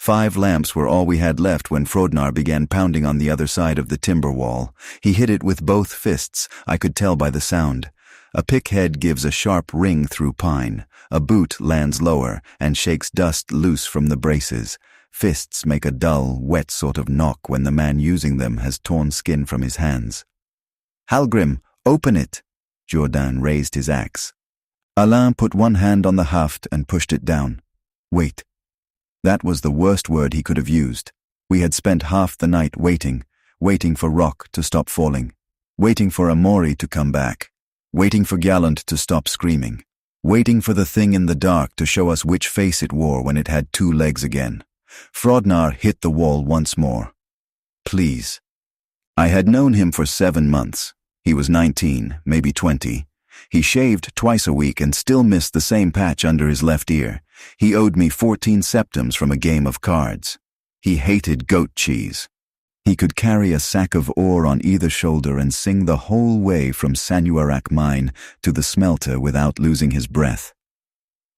5 lamps were all we had left when Frodnar began pounding on the other side of the timber wall. He hit it with both fists, I could tell by the sound. A pick head gives a sharp ring through pine. A boot lands lower and shakes dust loose from the braces. Fists make a dull, wet sort of knock when the man using them has torn skin from his hands. "Halgrim, open it!" Jourdain raised his axe. Alain put one hand on the haft and pushed it down. "Wait." That was the worst word he could have used. We had spent half the night waiting for rock to stop falling, waiting for Amori to come back, waiting for Gallant to stop screaming, waiting for the thing in the dark to show us which face it wore when it had 2 legs again. Frodnar hit the wall once more. "Please." I had known him for 7 months. He was 19, maybe 20. He shaved twice a week and still missed the same patch under his left ear. He owed me 14 septims from a game of cards. He hated goat cheese. He could carry a sack of ore on either shoulder and sing the whole way from Sanuarach Mine to the smelter without losing his breath.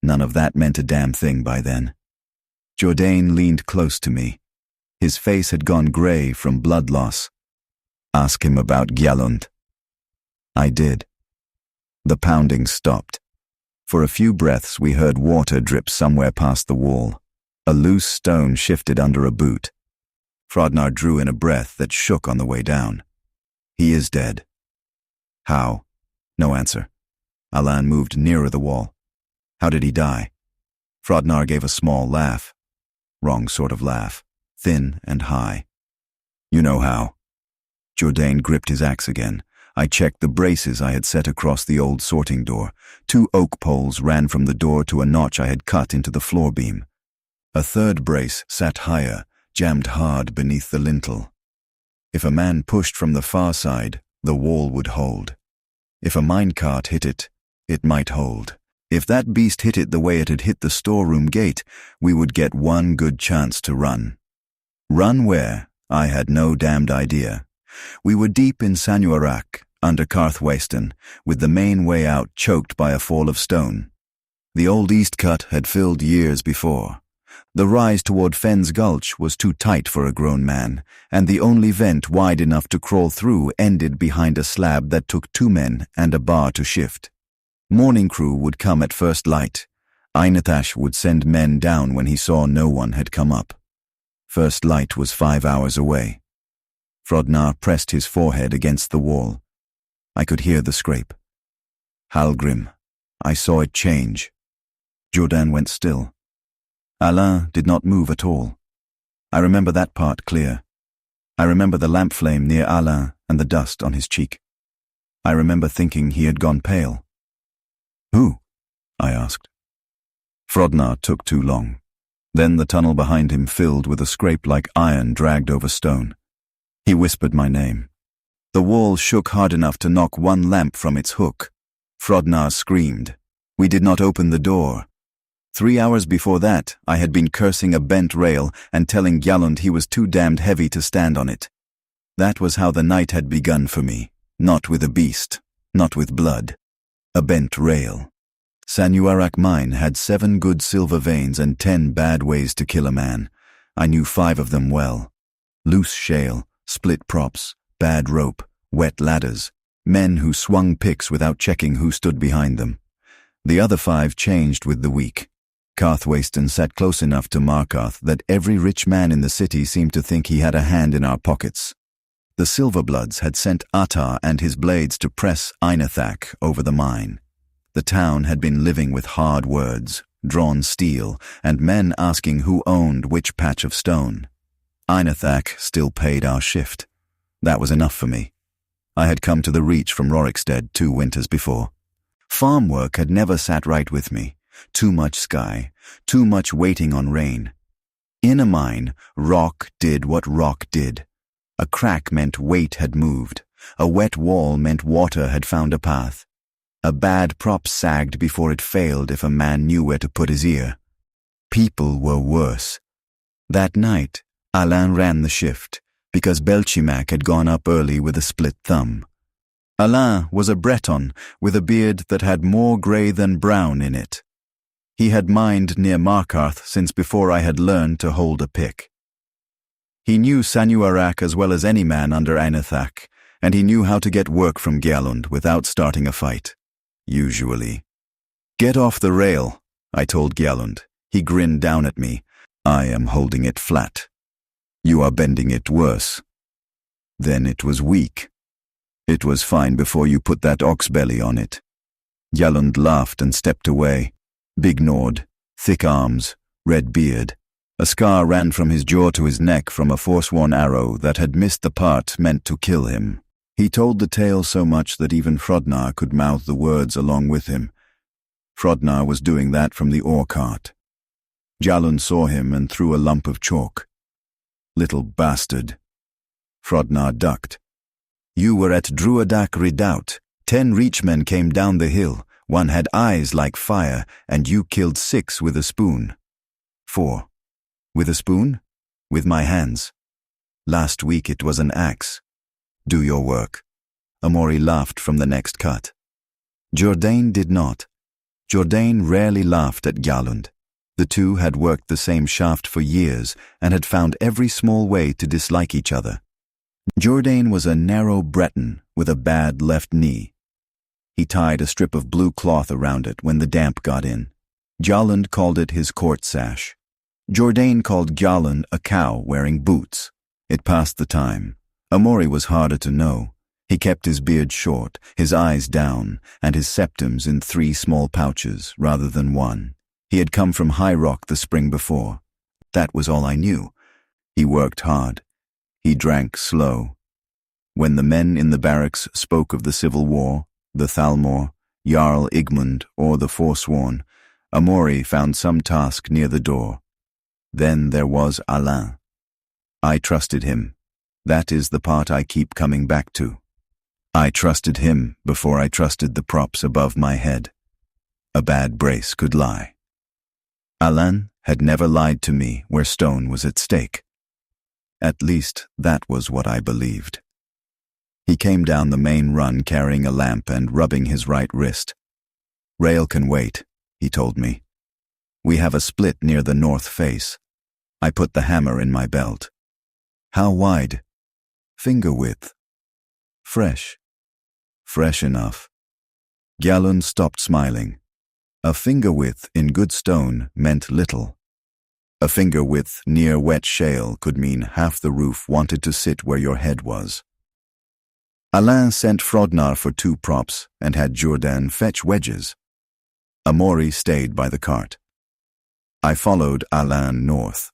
None of that meant a damn thing by then. Jourdain leaned close to me. His face had gone grey from blood loss. "Ask him about Gallant." I did. The pounding stopped. For a few breaths we heard water drip somewhere past the wall. A loose stone shifted under a boot. Frodnar drew in a breath that shook on the way down. "He is dead." "How?" No answer. Alain moved nearer the wall. "How did he die?" Frodnar gave a small laugh. Wrong sort of laugh. Thin and high. "You know how." Jourdain gripped his axe again. I checked the braces I had set across the old sorting door. 2 oak poles ran from the door to a notch I had cut into the floor beam. A third brace sat higher, jammed hard beneath the lintel. If a man pushed from the far side, the wall would hold. If a minecart hit it, it might hold. If that beast hit it the way it had hit the storeroom gate, we would get one good chance to run. Run where? I had no damned idea. We were deep in Sanuarach, under Carthwayston, with the main way out choked by a fall of stone. The old east cut had filled years before. The rise toward Fenn's Gulch was too tight for a grown man, and the only vent wide enough to crawl through ended behind a slab that took 2 men and a bar to shift. Morning crew would come at first light. Einathash would send men down when he saw no one had come up. First light was 5 hours away. Frodnar pressed his forehead against the wall. I could hear the scrape. "Halgrim." I saw it change. Jourdain went still. Alain did not move at all. I remember that part clear. I remember the lamp flame near Alain and the dust on his cheek. I remember thinking he had gone pale. "Who?" I asked. Frodnar took too long. Then the tunnel behind him filled with a scrape like iron dragged over stone. He whispered my name. The wall shook hard enough to knock one lamp from its hook. Frodnar screamed. We did not open the door. 3 hours before that, I had been cursing a bent rail and telling Gallant he was too damned heavy to stand on it. That was how the night had begun for me. Not with a beast, not with blood. A bent rail. Sanuarach Mine had 7 good silver veins and 10 bad ways to kill a man. I knew 5 of them well. Loose shale, split props, bad rope, wet ladders, men who swung picks without checking who stood behind them. The other 5 changed with the week. Carthwayston sat close enough to Markarth that every rich man in the city seemed to think he had a hand in our pockets. The Silverbloods had sent Attar and his blades to press Einathash over the mine. The town had been living with hard words, drawn steel, and men asking who owned which patch of stone. Einathash still paid our shift. That was enough for me. I had come to the Reach from Rorikstead 2 winters before. Farm work had never sat right with me. Too much sky, too much waiting on rain. In a mine, rock did what rock did. A crack meant weight had moved. A wet wall meant water had found a path. A bad prop sagged before it failed if a man knew where to put his ear. People were worse. That night, Alain ran the shift, because Belchimac had gone up early with a split thumb. Alain was a Breton with a beard that had more grey than brown in it. He had mined near Markarth since before I had learned to hold a pick. He knew Sanuarach as well as any man under Ainethach, and he knew how to get work from Gjalund without starting a fight. Usually. "Get off the rail," I told Gjalund. He grinned down at me. "I am holding it flat. You are bending it worse." "Then it was weak." "It was fine before you put that ox belly on it." Gjalund laughed and stepped away. Big Nord, thick arms, red beard. A scar ran from his jaw to his neck from a forsworn arrow that had missed the part meant to kill him. He told the tale so much that even Frodnar could mouth the words along with him. Frodnar was doing that from the ore cart. Gjalund saw him and threw a lump of chalk. "Little bastard." Frodnar ducked. "You were at Druadak Redoubt. 10 reachmen came down the hill. One had eyes like fire, and you killed 6 with a spoon." 4. "With a spoon?" "With my hands. Last week it was an axe. Do your work." Amori laughed from the next cut. Jourdain did not. Jourdain rarely laughed at Gjalund. The two had worked the same shaft for years and had found every small way to dislike each other. Jourdain was a narrow Breton with a bad left knee. He tied a strip of blue cloth around it when the damp got in. Gjalund called it his court sash. Jourdain called Gjalund a cow wearing boots. It passed the time. Amori was harder to know. He kept his beard short, his eyes down, and his septums in 3 small pouches rather than 1. He had come from High Rock the spring before. That was all I knew. He worked hard. He drank slow. When the men in the barracks spoke of the Civil War, the Thalmor, Jarl Igmund, or the Forsworn, Amori found some task near the door. Then there was Alain. I trusted him. That is the part I keep coming back to. I trusted him before I trusted the props above my head. A bad brace could lie. Alain had never lied to me where stone was at stake. At least that was what I believed. He came down the main run carrying a lamp and rubbing his right wrist. "Rail can wait," he told me. "We have a split near the north face." I put the hammer in my belt. "How wide?" "Finger width." "Fresh." "Fresh enough." Gjalund stopped smiling. A finger width in good stone meant little. A finger width near wet shale could mean half the roof wanted to sit where your head was. Alain sent Frodnar for 2 props and had Jourdain fetch wedges. Amori stayed by the cart. I followed Alain north.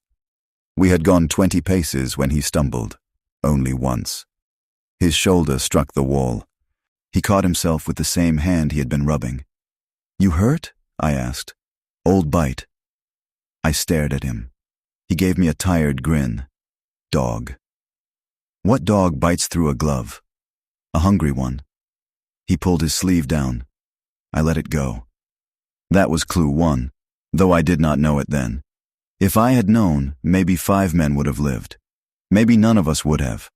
We had gone 20 paces when he stumbled, only once. His shoulder struck the wall. He caught himself with the same hand he had been rubbing. "You hurt?" I asked. "Old bite." I stared at him. He gave me a tired grin. "Dog." "What dog bites through a glove?" "A hungry one." He pulled his sleeve down. I let it go. That was clue 1, though I did not know it then. If I had known, maybe 5 men would have lived. Maybe none of us would have.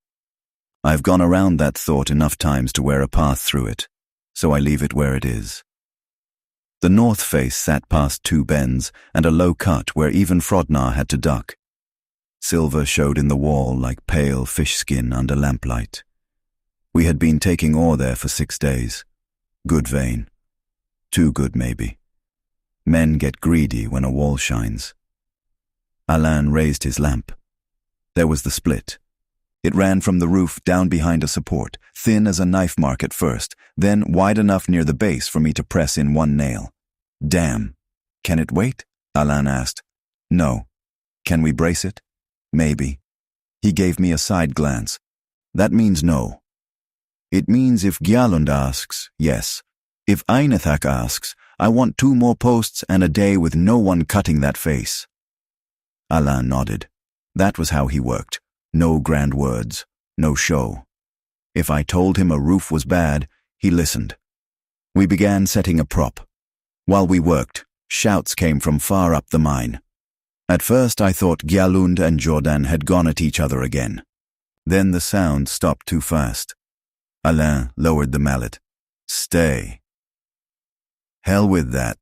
I've gone around that thought enough times to wear a path through it, so I leave it where it is. The north face sat past 2 bends and a low cut where even Frodnar had to duck. Silver showed in the wall like pale fish skin under lamplight. We had been taking ore there for 6 days. Good vein. Too good, maybe. Men get greedy when a wall shines. Alain raised his lamp. There was the split. It ran from the roof down behind a support, thin as a knife mark at first, then wide enough near the base for me to press in 1 nail. "Damn. Can it wait?" Alain asked. "No." "Can we brace it?" "Maybe." He gave me a side glance. "That means no." "It means if Gjalund asks, yes. If Ainethach asks, I want 2 more posts and a day with no one cutting that face." Alain nodded. That was how he worked. No grand words, no show. If I told him a roof was bad, he listened. We began setting a prop. While we worked, shouts came from far up the mine. At first I thought Gjalund and Jourdain had gone at each other again. Then the sound stopped too fast. Alain lowered the mallet. "Stay." "Hell with that."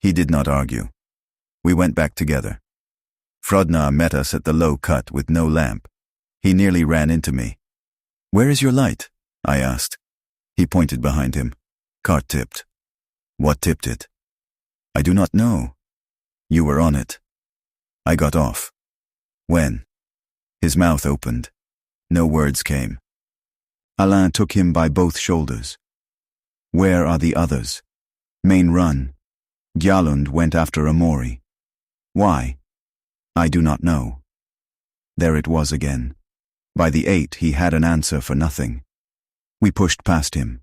He did not argue. We went back together. Frodnar met us at the low cut with no lamp. He nearly ran into me. "Where is your light?" I asked. He pointed behind him. "Cart tipped." "What tipped it?" "I do not know." "You were on it." I got off. "When?" His mouth opened. No words came. Alain took him by both shoulders. "Where are the others?" "Main run. Gjalund went after Amori." "Why?" "I do not know." There it was again. By the 8 he had an answer for nothing. We pushed past him.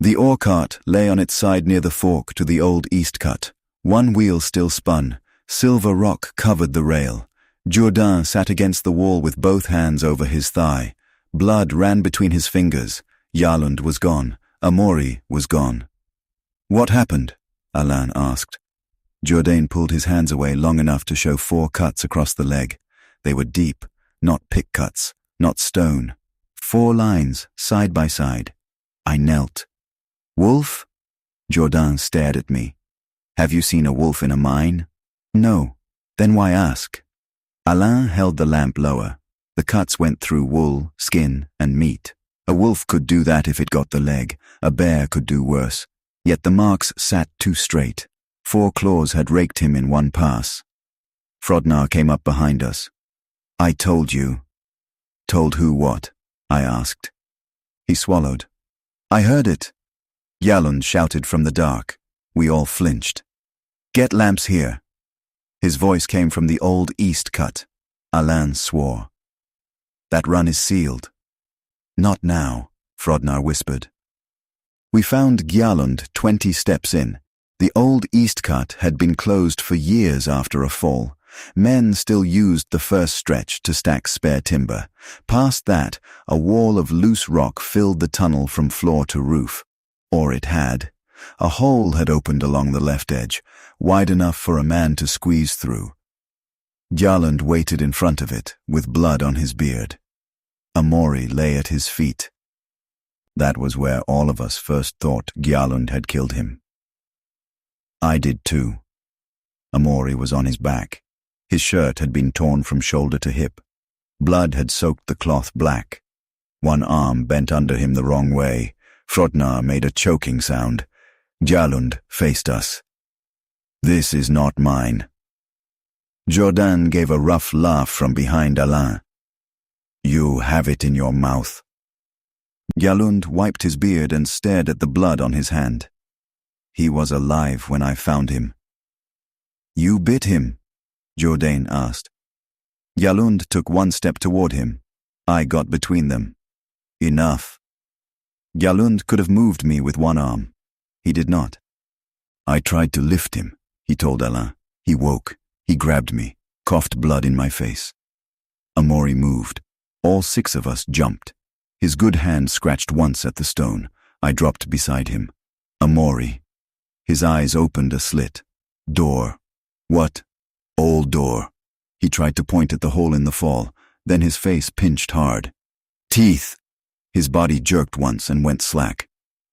The ore cart lay on its side near the fork to the old east cut. One wheel still spun. Silver rock covered the rail. Jourdain sat against the wall with both hands over his thigh. Blood ran between his fingers. Gjalund was gone. Amori was gone. "What happened?" Alain asked. Jourdain pulled his hands away long enough to show 4 cuts across the leg. They were deep, not pick cuts, not stone. 4 lines, side by side. I knelt. "Wolf?" Jourdain stared at me. "Have you seen a wolf in a mine?" "No." "Then why ask?" Alain held the lamp lower. The cuts went through wool, skin, and meat. A wolf could do that if it got the leg. A bear could do worse. Yet the marks sat too straight. 4 claws had raked him in one pass. Frodnar came up behind us. "I told you." "Told who what?" I asked. He swallowed. "I heard it." Gjalund shouted from the dark. We all flinched. "Get lamps here." His voice came from the old east cut. Alain swore. "That run is sealed." "Not now," Frodnar whispered. We found Gjalund 20 steps in. The old east cut had been closed for years after a fall. Men still used the first stretch to stack spare timber. Past that, a wall of loose rock filled the tunnel from floor to roof. Or it had. A hole had opened along the left edge, wide enough for a man to squeeze through. Gjalund waited in front of it, with blood on his beard. Amori lay at his feet. That was where all of us first thought Gjalund had killed him. I did too. Amori was on his back. His shirt had been torn from shoulder to hip. Blood had soaked the cloth black. One arm bent under him the wrong way. Frodnar made a choking sound. Gjalund faced us. "This is not mine." Jourdain gave a rough laugh from behind Alain. "You have it in your mouth." Gjalund wiped his beard and stared at the blood on his hand. "He was alive when I found him." "You bit him?" Jourdain asked. Gjalund took 1 step toward him. I got between them. "Enough." Gjalund could have moved me with 1 arm. He did not. "I tried to lift him," he told Alain. "He woke. He grabbed me, coughed blood in my face." Amori moved. All 6 of us jumped. His good hand scratched once at the stone. I dropped beside him. Amori. His eyes opened a slit. "Door." "What?" "Old door." He tried to point at the hole in the fall, then his face pinched hard. "Teeth." His body jerked once and went slack.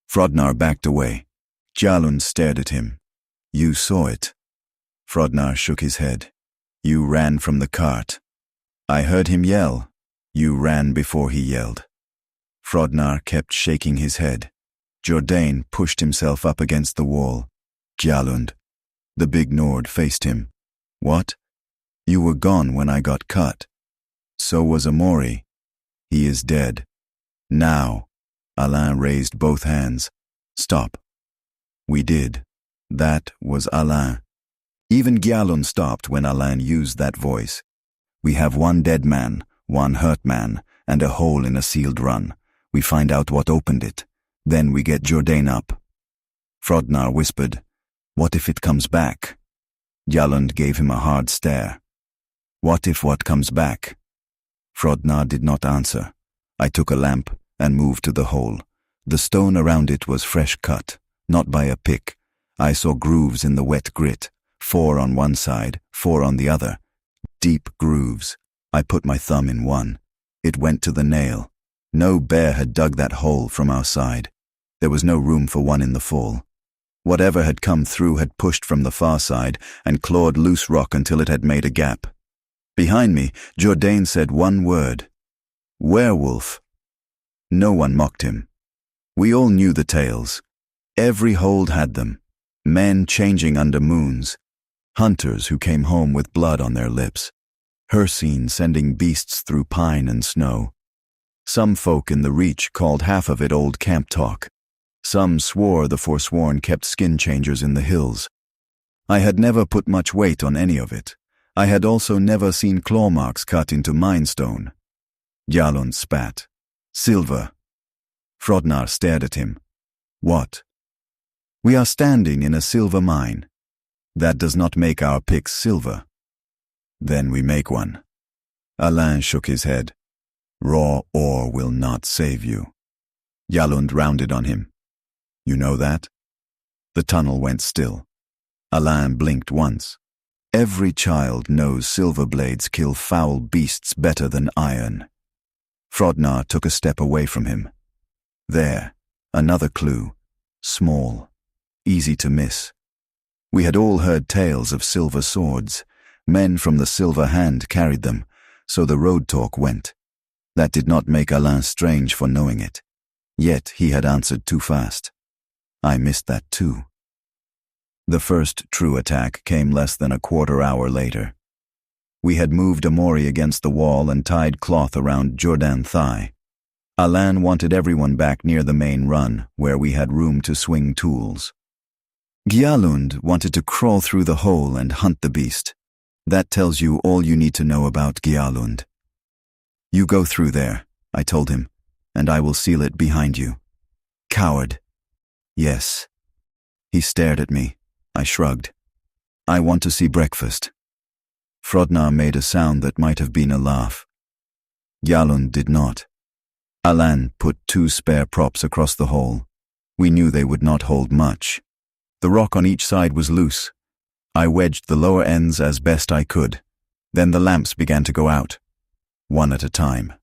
Frodnar backed away. Gjalund stared at him. "You saw it." Frodnar shook his head. "You ran from the cart." "I heard him yell." "You ran before he yelled." Frodnar kept shaking his head. Jourdain pushed himself up against the wall. "Gjalund." The big Nord faced him. "What?" "You were gone when I got cut." "So was Amori." "He is dead." "Now." Alain raised both hands. "Stop." We did. That was Alain. Even Gjalund stopped when Alain used that voice. "We have 1 dead man, 1 hurt man, and a hole in a sealed run. We find out what opened it. Then we get Jourdain up." Frodnar whispered, "What if it comes back?" Gjalund gave him a hard stare. "What if what comes back?" Frodnar did not answer. I took a lamp and moved to the hole. The stone around it was fresh cut, not by a pick. I saw grooves in the wet grit, 4 on one side, 4 on the other. Deep grooves. I put my thumb in one. It went to the nail. No bear had dug that hole from our side. There was no room for one in the fall. Whatever had come through had pushed from the far side and clawed loose rock until it had made a gap. Behind me, Jourdain said one word. Werewolf. No one mocked him. We all knew the tales. Every hold had them. Men changing under moons. Hunters who came home with blood on their lips. Hircine sending beasts through pine and snow. Some folk in the Reach called half of it old camp talk. Some swore the Forsworn kept skin changers in the hills. I had never put much weight on any of it. I had also never seen claw marks cut into minestone. Gjalund spat. Silver. Frodnar stared at him. What? We are standing in a silver mine. That does not make our picks silver. Then we make one. Alain shook his head. Raw ore will not save you. Gjalund rounded on him. You know that? The tunnel went still. Alain blinked once. Every child knows silver blades kill foul beasts better than iron. Frodnar took a step away from him. There, another clue. Small. Easy to miss. We had all heard tales of silver swords. Men from the Silver Hand carried them, so the road talk went. That did not make Alain strange for knowing it. Yet he had answered too fast. I missed that too. The first true attack came less than a quarter hour later. We had moved Amori against the wall and tied cloth around Jourdain's thigh. Alain wanted everyone back near the main run, where we had room to swing tools. Gjalund wanted to crawl through the hole and hunt the beast. That tells you all you need to know about Gjalund. You go through there, I told him, and I will seal it behind you. Coward. Yes. He stared at me. I shrugged. I want to see breakfast. Frodnar made a sound that might have been a laugh. Gjalund did not. Alain put 2 spare props across the hole. We knew they would not hold much. The rock on each side was loose. I wedged the lower ends as best I could. Then the lamps began to go out, one at a time.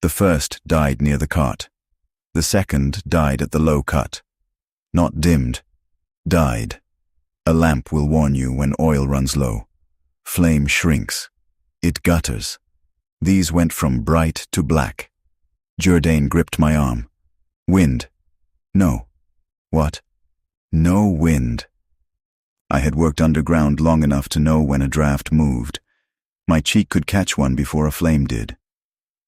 The first died near the cart. The second died at the low cut. Not dimmed. Died. A lamp will warn you when oil runs low. Flame shrinks. It gutters. These went from bright to black. Jourdain gripped my arm. Wind. No. What? No wind. I had worked underground long enough to know when a draft moved. My cheek could catch one before a flame did.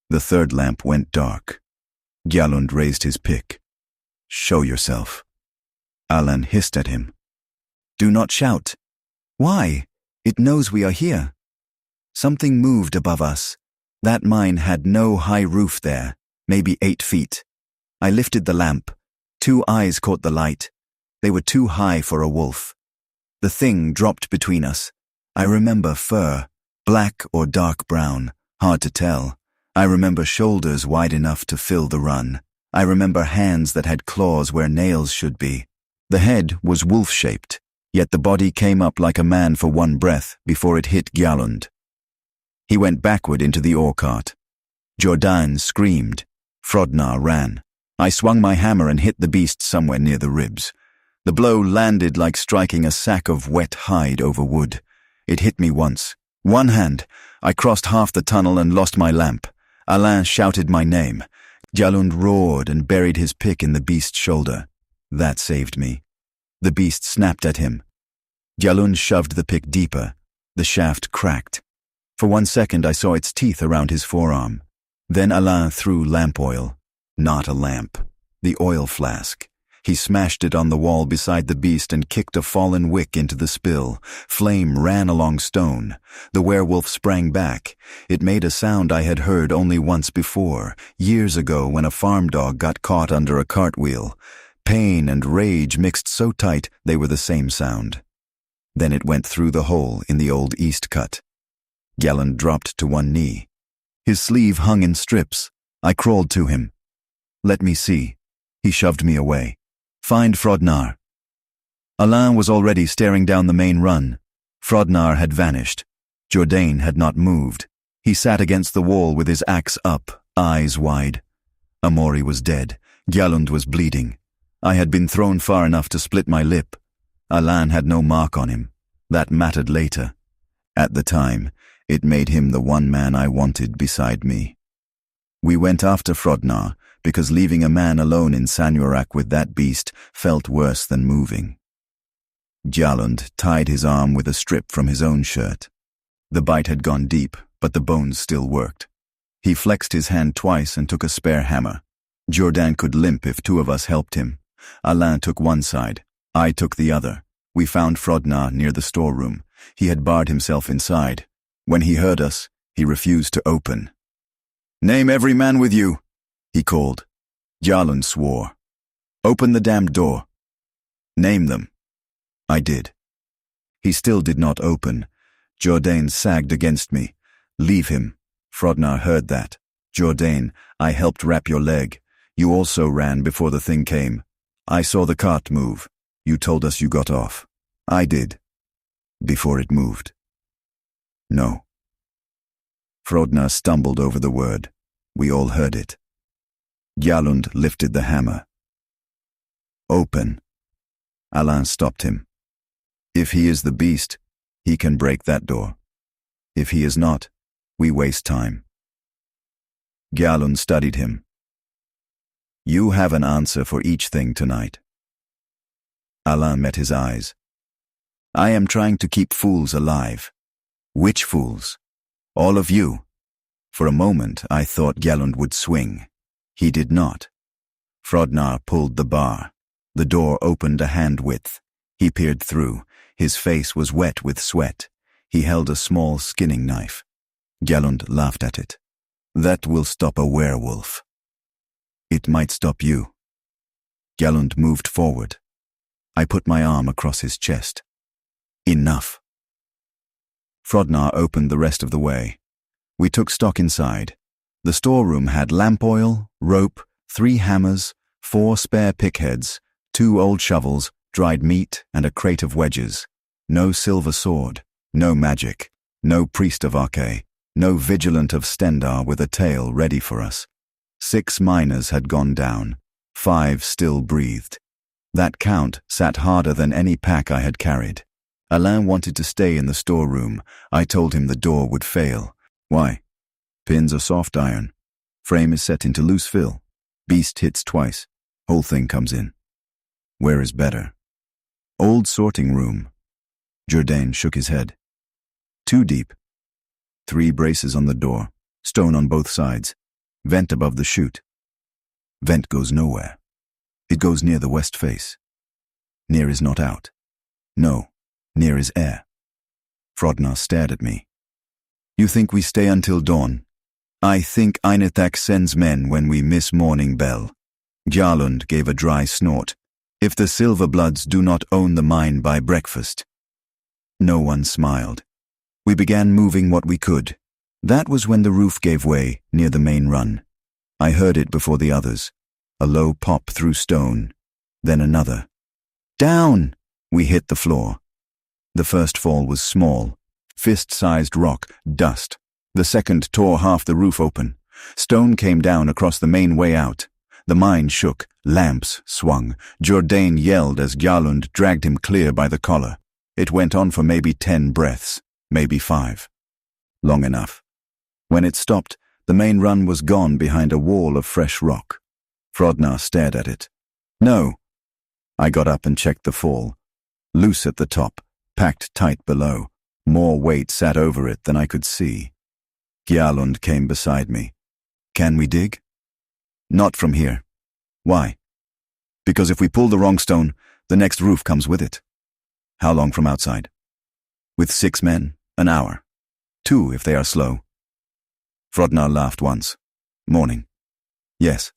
The third lamp went dark. Gjalund raised his pick. Show yourself. Alain hissed at him. Do not shout. Why? It knows we are here. Something moved above us. That mine had no high roof there, maybe 8 feet. I lifted the lamp. 2 eyes caught the light. They were too high for a wolf. The thing dropped between us. I remember fur, black or dark brown, hard to tell. I remember shoulders wide enough to fill the run. I remember hands that had claws where nails should be. The head was wolf-shaped, yet the body came up like a man for one breath before it hit Gjalund. He went backward into the ore cart. Jourdain screamed. Frodnar ran. I swung my hammer and hit the beast somewhere near the ribs. The blow landed like striking a sack of wet hide over wood. It hit me once. One hand. I crossed half the tunnel and lost my lamp. Alain shouted my name. Gjalund roared and buried his pick in the beast's shoulder. That saved me. The beast snapped at him. Gjalund shoved the pick deeper. The shaft cracked. For 1 second I saw its teeth around his forearm. Then Alain threw lamp oil. Not a lamp. The oil flask. He smashed it on the wall beside the beast and kicked a fallen wick into the spill. Flame ran along stone. The werewolf sprang back. It made a sound I had heard only once before, years ago when a farm dog got caught under a cartwheel. Pain and rage mixed so tight they were the same sound. Then it went through the hole in the old east cut. Gjalund dropped to one knee. His sleeve hung in strips. I crawled to him. Let me see. He shoved me away. Find Frodnar. Alain was already staring down the main run. Frodnar had vanished. Jourdain had not moved. He sat against the wall with his axe up, eyes wide. Amori was dead. Gjalund was bleeding. I had been thrown far enough to split my lip. Alain had no mark on him. That mattered later. At the time, it made him the one man I wanted beside me. We went after Frodnar, because leaving a man alone in Sanuarach with that beast felt worse than moving. Gjalund tied his arm with a strip from his own shirt. The bite had gone deep, but the bones still worked. He flexed his hand twice and took a spare hammer. Jourdain could limp if two of us helped him. Alain took one side. I took the other. We found Frodnar near the storeroom. He had barred himself inside. When he heard us, he refused to open. "Name every man with you," he called. Gjalund swore. "Open the damned door." "Name them." I did. He still did not open. Jourdain sagged against me. "Leave him." Frodnar heard that. "Jourdain, I helped wrap your leg. You also ran before the thing came. I saw the cart move. You told us you got off." "I did. Before it moved." "No." Frodnar stumbled over the word. We all heard it. Gjalund lifted the hammer. "Open." Alain stopped him. "If he is the beast, he can break that door. If he is not, we waste time." Gjalund studied him. "You have an answer for each thing tonight." Alain met his eyes. "I am trying to keep fools alive." "Which fools?" "All of you." For a moment I thought Gjalund would swing. He did not. Frodnar pulled the bar. The door opened a hand width. He peered through. His face was wet with sweat. He held a small skinning knife. Gjalund laughed at it. "That will stop a werewolf." "It might stop you." Gjalund moved forward. I put my arm across his chest. "Enough." Frodnar opened the rest of the way. We took stock inside. The storeroom had lamp oil, rope, 3 hammers, 4 spare pickheads, 2 old shovels, dried meat, and a crate of wedges. No silver sword, no magic, no priest of Arche, no vigilant of Stendar with a tail ready for us. 6 miners had gone down. 5 still breathed. That count sat harder than any pack I had carried. Alain wanted to stay in the storeroom. I told him the door would fail. "Why?" "Pins are soft iron. Frame is set into loose fill. Beast hits twice. Whole thing comes in." "Where is better?" "Old sorting room." Jourdain shook his head. "Too deep. 3 braces on the door. Stone on both sides. Vent above the chute." "Vent goes nowhere. It goes near the west face." "Near is not out." "No, near is air." Frodnar stared at me. "You think we stay until dawn?" "I think Einethak sends men when we miss morning bell." Gjalund gave a dry snort. "If the Silverbloods do not own the mine by breakfast." No one smiled. We began moving what we could. That was when the roof gave way near the main run. I heard it before the others. A low pop through stone, then another. "Down!" We hit the floor. The first fall was small. Fist-sized rock, dust. The second tore half the roof open. Stone came down across the main way out. The mine shook. Lamps swung. Jourdain yelled as Gjalund dragged him clear by the collar. It went on for maybe 10 breaths, maybe 5. Long enough. When it stopped, the main run was gone behind a wall of fresh rock. Frodnar stared at it. "No." I got up and checked the fall. Loose at the top, packed tight below. More weight sat over it than I could see. Gjalund came beside me. "Can we dig?" "Not from here." "Why?" "Because if we pull the wrong stone, the next roof comes with it." "How long from outside?" "With 6 men, an hour. 2 if they are slow." Frodnar laughed once. "Morning." "Yes."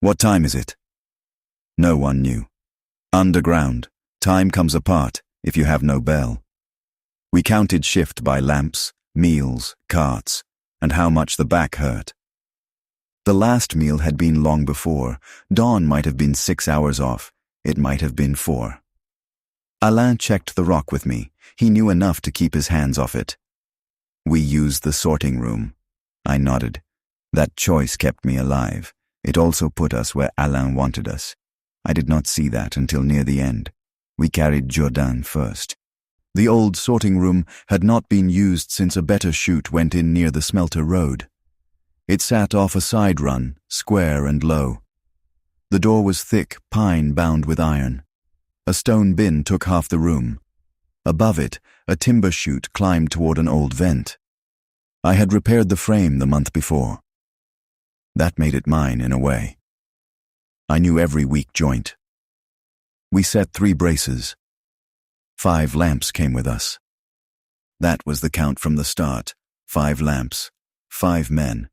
"What time is it?" No one knew. Underground, time comes apart if you have no bell. We counted shift by lamps, meals, carts, and how much the back hurt. The last meal had been long before. Dawn might have been 6 hours off. It might have been 4. Alain checked the rock with me. He knew enough to keep his hands off it. "We used the sorting room." I nodded. That choice kept me alive. It also put us where Alain wanted us. I did not see that until near the end. We carried Jourdain first. The old sorting room had not been used since a better chute went in near the smelter road. It sat off a side run, square and low. The door was thick, pine bound with iron. A stone bin took half the room. Above it, a timber chute climbed toward an old vent. I had repaired the frame the month before. That made it mine in a way. I knew every weak joint. We set 3 braces. 5 lamps came with us. That was the count from the start. 5 lamps, 5 men.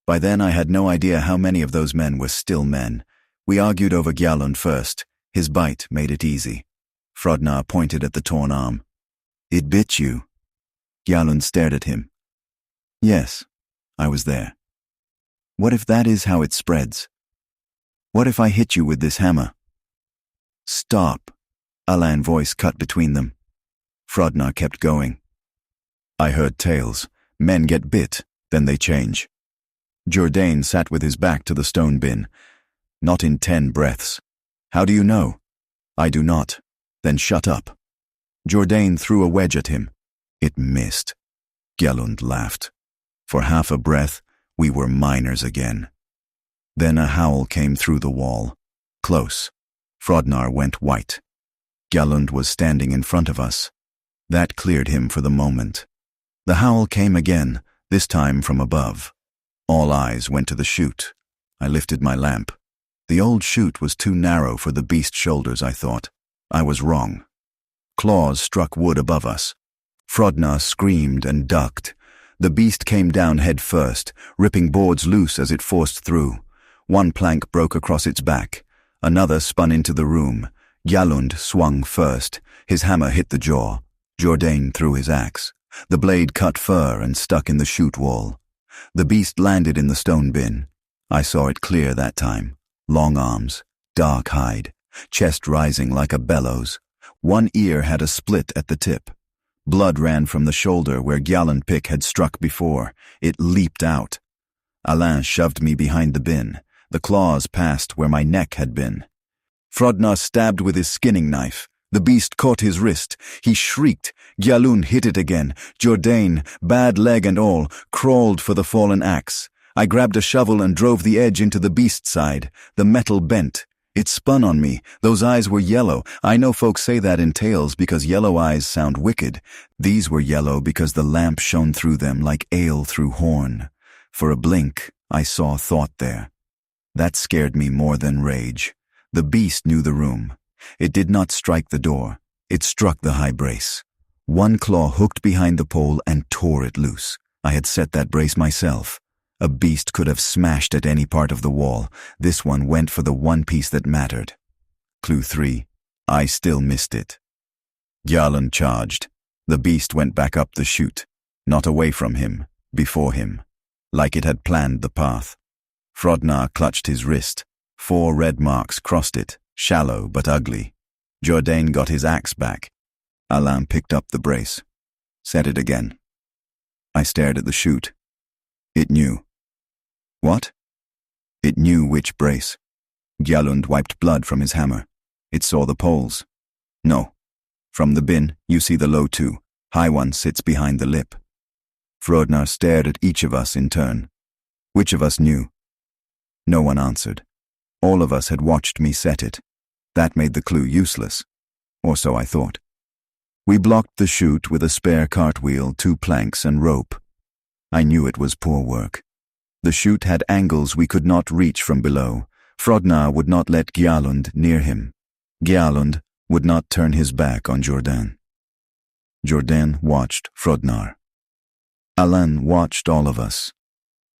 By then I had no idea how many of those men were still men. We argued over Gjalund first. His bite made it easy. Frodnar pointed at the torn arm. It bit you. Gjalund stared at him. Yes, I was there. What if that is how it spreads? What if I hit you with this hammer? Stop. Alan's voice cut between them. Frodnar kept going. I heard tales. Men get bit, then they change. Jourdain sat with his back to the stone bin. Not in 10 breaths. How do you know? I do not. Then shut up. Jourdain threw a wedge at him. It missed. Gjalund laughed. For half a breath, we were miners again. Then a howl came through the wall. Close. Frodnar went white. Gjalund was standing in front of us. That cleared him for the moment. The howl came again, this time from above. All eyes went to the chute. I lifted my lamp. The old chute was too narrow for the beast's shoulders, I thought. I was wrong. Claws struck wood above us. Frodnar screamed and ducked. The beast came down head first, ripping boards loose as it forced through. One plank broke across its back. Another spun into the room. Gjalund swung first. His hammer hit the jaw. Jourdain threw his axe. The blade cut fur and stuck in the chute wall. The beast landed in the stone bin. I saw it clear that time. Long arms, dark hide, chest rising like a bellows. One ear had a split at the tip. Blood ran from the shoulder where Gjalund pick had struck before. It leaped out. Alain shoved me behind the bin. The claws passed where my neck had been. Frodnar stabbed with his skinning knife. The beast caught his wrist. He shrieked. Gjalund hit it again. Jourdain, bad leg and all, crawled for the fallen axe. I grabbed a shovel and drove the edge into the beast's side. The metal bent. It spun on me. Those eyes were yellow. I know folks say that in tales because yellow eyes sound wicked. These were yellow because the lamp shone through them like ale through horn. For a blink, I saw thought there. That scared me more than rage. The beast knew the room. It did not strike the door. It struck the high brace. One claw hooked behind the pole and tore it loose. I had set that brace myself. A beast could have smashed at any part of the wall. This one went for the one piece that mattered. Clue 3. I still missed it. Gjalund charged. The beast went back up the chute. Not away from him, before him. Like it had planned the path. Frodnar clutched his wrist. 4 red marks crossed it, shallow but ugly. Jourdain got his axe back. Alain picked up the brace. Set it again. I stared at the chute. It knew. What? It knew which brace. Gjalund wiped blood from his hammer. It saw the poles. No. From the bin, you see the low 2. High one sits behind the lip. Frodnar stared at each of us in turn. Which of us knew? No one answered. All of us had watched me set it. That made the clue useless. Or so I thought. We blocked the chute with a spare cartwheel, 2 planks and rope. I knew it was poor work. The chute had angles we could not reach from below. Frodnar would not let Gjalund near him. Gjalund would not turn his back on Jourdain. Jourdain watched Frodnar. Alain watched all of us.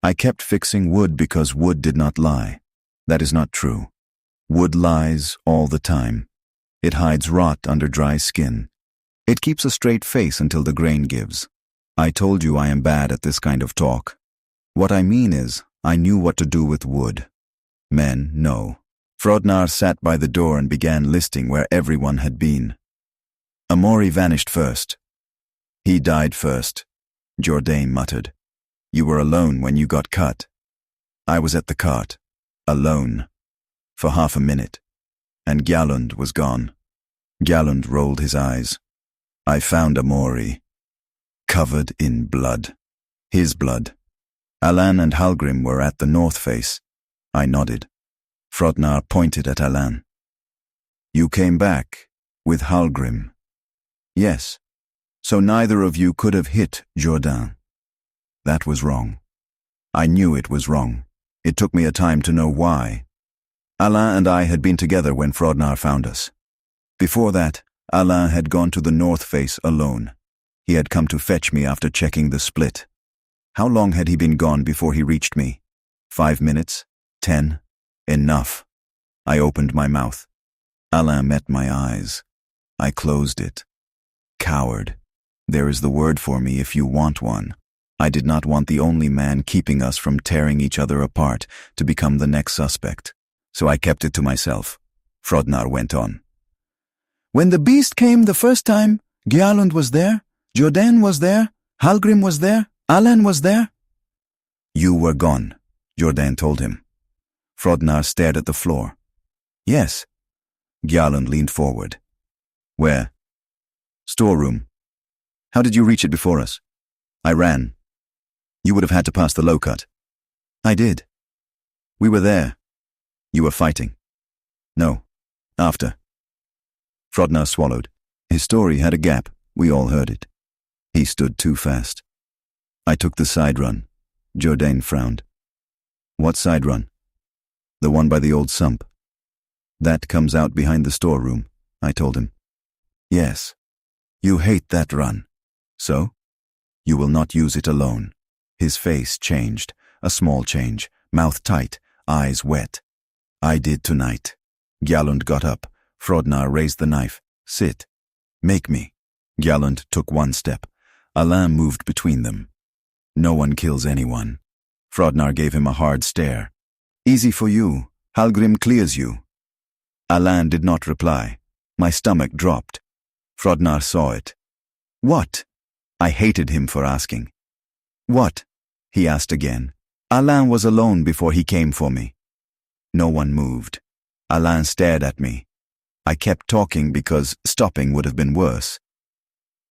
I kept fixing wood because wood did not lie. That is not true. Wood lies all the time. It hides rot under dry skin. It keeps a straight face until the grain gives. I told you I am bad at this kind of talk. What I mean is, I knew what to do with wood. Men, no. Frodnar sat by the door and began listing where everyone had been. Amori vanished first. He died first, Jourdain muttered. You were alone when you got cut. I was at the cart, alone, for half a minute, and Gjalund was gone. Galland rolled his eyes. I found a Mori, covered in blood. His blood. Alan and Halgrim were at the north face. I nodded. Frodnar pointed at Alan. You came back with Halgrim. Yes. So neither of you could have hit Jourdain. That was wrong. I knew it was wrong. It took me a time to know why. Alain and I had been together when Frodnar found us. Before that, Alain had gone to the north face alone. He had come to fetch me after checking the split. How long had he been gone before he reached me? 5 minutes? 10? Enough. I opened my mouth. Alain met my eyes. I closed it. Coward. There is the word for me if you want one. I did not want the only man keeping us from tearing each other apart to become the next suspect. So I kept it to myself. Frodnar went on. When the beast came the first time, Gjalund was there, Jourdain was there, Halgrim was there, Alan was there. You were gone, Jourdain told him. Frodnar stared at the floor. Yes. Gjalund leaned forward. Where? Storeroom. How did you reach it before us? I ran. You would have had to pass the low cut. I did. We were there. You were fighting. No. After. Frodnar swallowed. His story had a gap. We all heard it. He stood too fast. I took the side run. Jourdain frowned. What side run? The one by the old sump. That comes out behind the storeroom, I told him. Yes. You hate that run. So? You will not use it alone. His face changed, a small change, mouth tight, eyes wet. I did tonight. Gjalund got up. Frodnar raised the knife. Sit. Make me. Gjalund took one step. Alain moved between them. No one kills anyone. Frodnar gave him a hard stare. Easy for you. Halgrim clears you. Alain did not reply. My stomach dropped. Frodnar saw it. What? I hated him for asking. What? He asked again. Alain was alone before he came for me. No one moved. Alain stared at me. I kept talking because stopping would have been worse.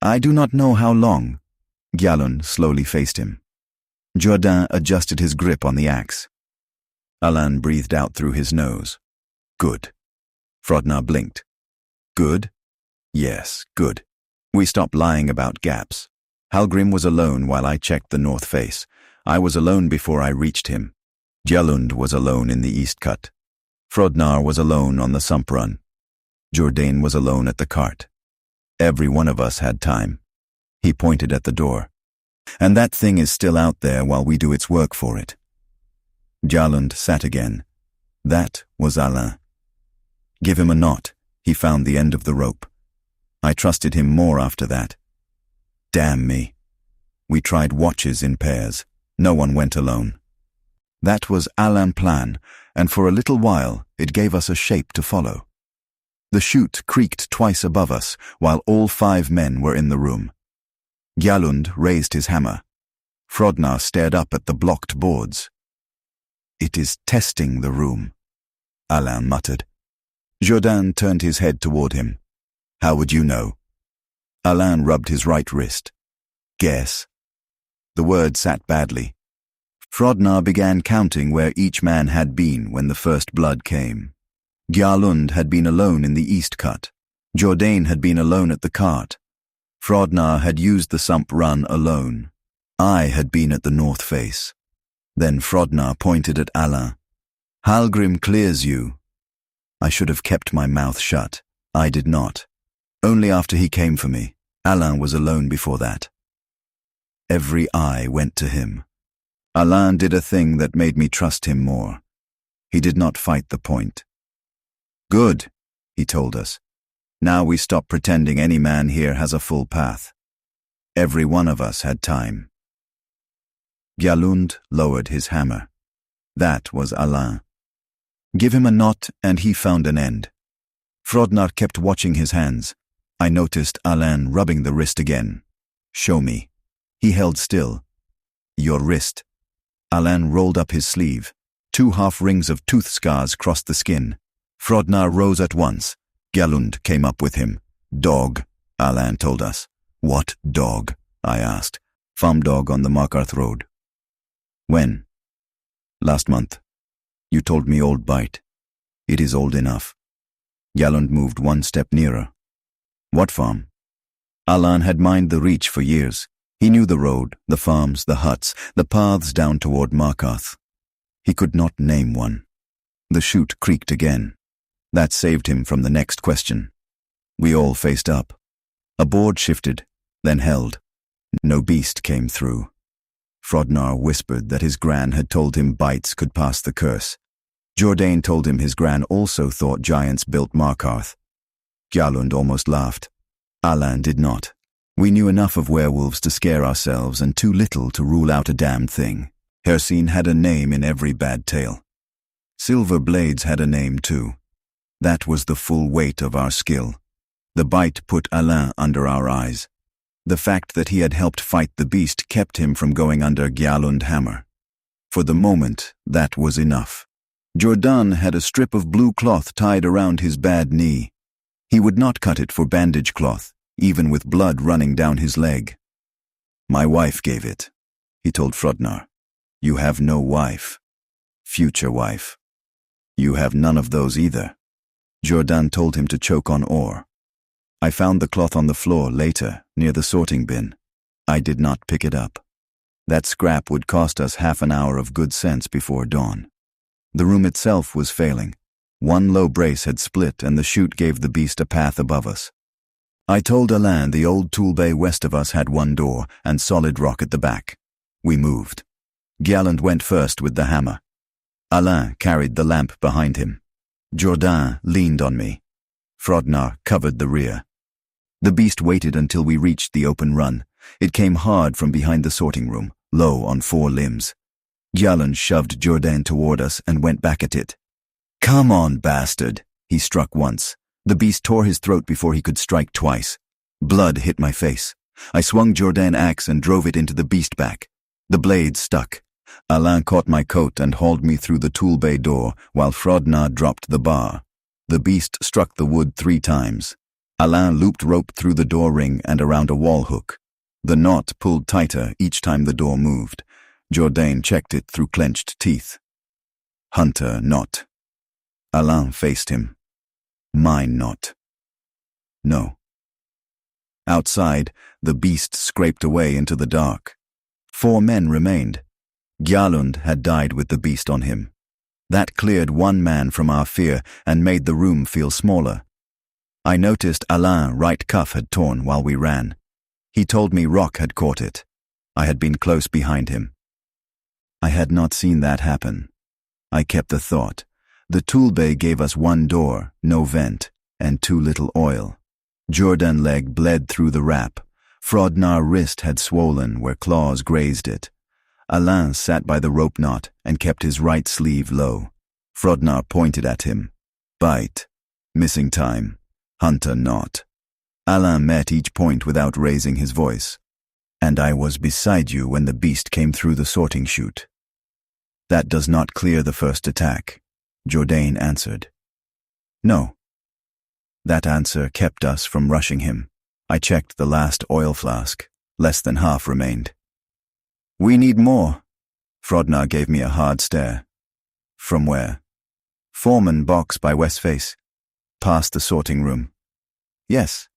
I do not know how long. Gjalund slowly faced him. Jourdain adjusted his grip on the axe. Alain breathed out through his nose. Good. Frodnar blinked. Good? Yes, good. We stopped lying about gaps. Halgrim was alone while I checked the north face. I was alone before I reached him. Gjalund was alone in the east cut. Frodnar was alone on the sump run. Jourdain was alone at the cart. Every one of us had time. He pointed at the door. And that thing is still out there while we do its work for it. Gjalund sat again. That was Alain. Give him a knot. He found the end of the rope. I trusted him more after that. Damn me. We tried watches in pairs. No one went alone. That was Alain's plan, and for a little while it gave us a shape to follow. The chute creaked twice above us while all 5 men were in the room. Gjalund raised his hammer. Frodnar stared up at the blocked boards. It is testing the room, Alain muttered. Jourdain turned his head toward him. How would you know? Alain rubbed his right wrist. Guess. The word sat badly. Frodnar began counting where each man had been when the first blood came. Gjalund had been alone in the east cut. Jourdain had been alone at the cart. Frodnar had used the sump run alone. I had been at the north face. Then Frodnar pointed at Alain. Halgrim clears you. I should have kept my mouth shut. I did not. Only after he came for me. Alain was alone before that. Every eye went to him. Alain did a thing that made me trust him more. He did not fight the point. Good, he told us. Now we stop pretending any man here has a full path. Every one of us had time. Gjalund lowered his hammer. That was Alain. Give him a knot and he found an end. Frodnar kept watching his hands. I noticed Alain rubbing the wrist again. Show me. He held still. Your wrist. Alain rolled up his sleeve. 2 half rings of tooth scars crossed the skin. Frodnar rose at once. Galund came up with him. Dog, Alain told us. What dog? I asked. Farm dog on the Markarth Road. When? Last month. You told me old bite. It is old enough. Galund moved one step nearer. What farm? Alain had mined the reach for years. He knew the road, the farms, the huts, the paths down toward Markarth. He could not name one. The chute creaked again. That saved him from the next question. We all faced up. A board shifted, then held. No beast came through. Frodnar whispered that his gran had told him bites could pass the curse. Jourdain told him his gran also thought giants built Markarth. Galund almost laughed. Alain did not. We knew enough of werewolves to scare ourselves and too little to rule out a damned thing. Hercine had a name in every bad tale. Silver Blades had a name too. That was the full weight of our skill. The bite put Alain under our eyes. The fact that he had helped fight the beast kept him from going under Gjallund hammer. For the moment, that was enough. Jourdain had a strip of blue cloth tied around his bad knee. He would not cut it for bandage cloth, even with blood running down his leg. My wife gave it, he told Frodnar. You have no wife. Future wife. You have none of those either. Jourdain told him to choke on ore. I found the cloth on the floor later, near the sorting bin. I did not pick it up. That scrap would cost us half an hour of good sense before dawn. The room itself was failing. One low brace had split and the chute gave the beast a path above us. I told Alain the old tool bay west of us had one door and solid rock at the back. We moved. Galland went first with the hammer. Alain carried the lamp behind him. Jourdain leaned on me. Frodnar covered the rear. The beast waited until we reached the open run. It came hard from behind the sorting room, low on 4 limbs. Galland shoved Jourdain toward us and went back at it. Come on, bastard, he struck once. The beast tore his throat before he could strike twice. Blood hit my face. I swung Jourdain's axe and drove it into the beast back. The blade stuck. Alain caught my coat and hauled me through the tool bay door while Frodnar dropped the bar. The beast struck the wood 3 times. Alain looped rope through the door ring and around a wall hook. The knot pulled tighter each time the door moved. Jourdain checked it through clenched teeth. Hunter knot. Alain faced him. Mine knot. No. Outside, the beast scraped away into the dark. 4 men remained. Gjallund had died with the beast on him. That cleared 1 man from our fear and made the room feel smaller. I noticed Alain's right cuff had torn while we ran. He told me Rock had caught it. I had been close behind him. I had not seen that happen. I kept the thought. The tool bay gave us 1 door, no vent, and too little oil. Jourdain's leg bled through the wrap. Frodnar's wrist had swollen where claws grazed it. Alain sat by the rope knot and kept his right sleeve low. Frodnar pointed at him. Bite. Missing time. Hunter knot. Alain met each point without raising his voice. And I was beside you when the beast came through the sorting chute. That does not clear the first attack, Jourdain answered. No. That answer kept us from rushing him. I checked the last oil flask. Less than half remained. We need more. Frodnar gave me a hard stare. From where? Foreman box by West Face. Past the sorting room. Yes.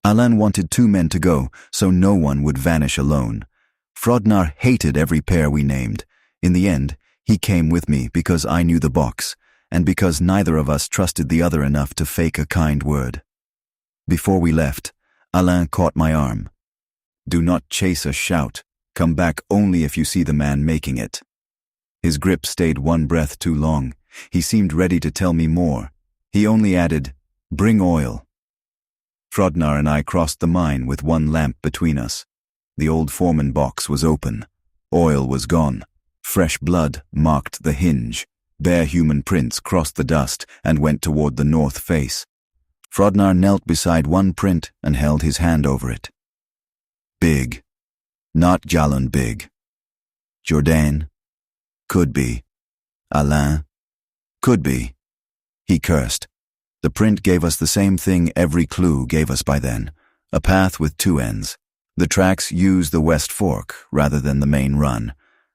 Alain wanted 2 men to go, so no one would vanish alone. Frodnar hated every pair we named. In the end, he came with me because I knew the box, and because neither of us trusted the other enough to fake a kind word. Before we left, Alain caught my arm. Do not chase a shout. Come back only if you see the man making it. His grip stayed 1 breath too long. He seemed ready to tell me more. He only added, bring oil. Frodnar and I crossed the mine with 1 lamp between us. The old foreman box was open. Oil was gone. Fresh blood marked the hinge. Bare human prints crossed the dust and went toward the north face. Frodnar knelt beside 1 print and held his hand over it. Big. Not Gjallund big. Jourdain. Could be. Alain. Could be. He cursed. The print gave us the same thing every clue gave us by then, a path with two ends. The tracks used the West Fork rather than the main run.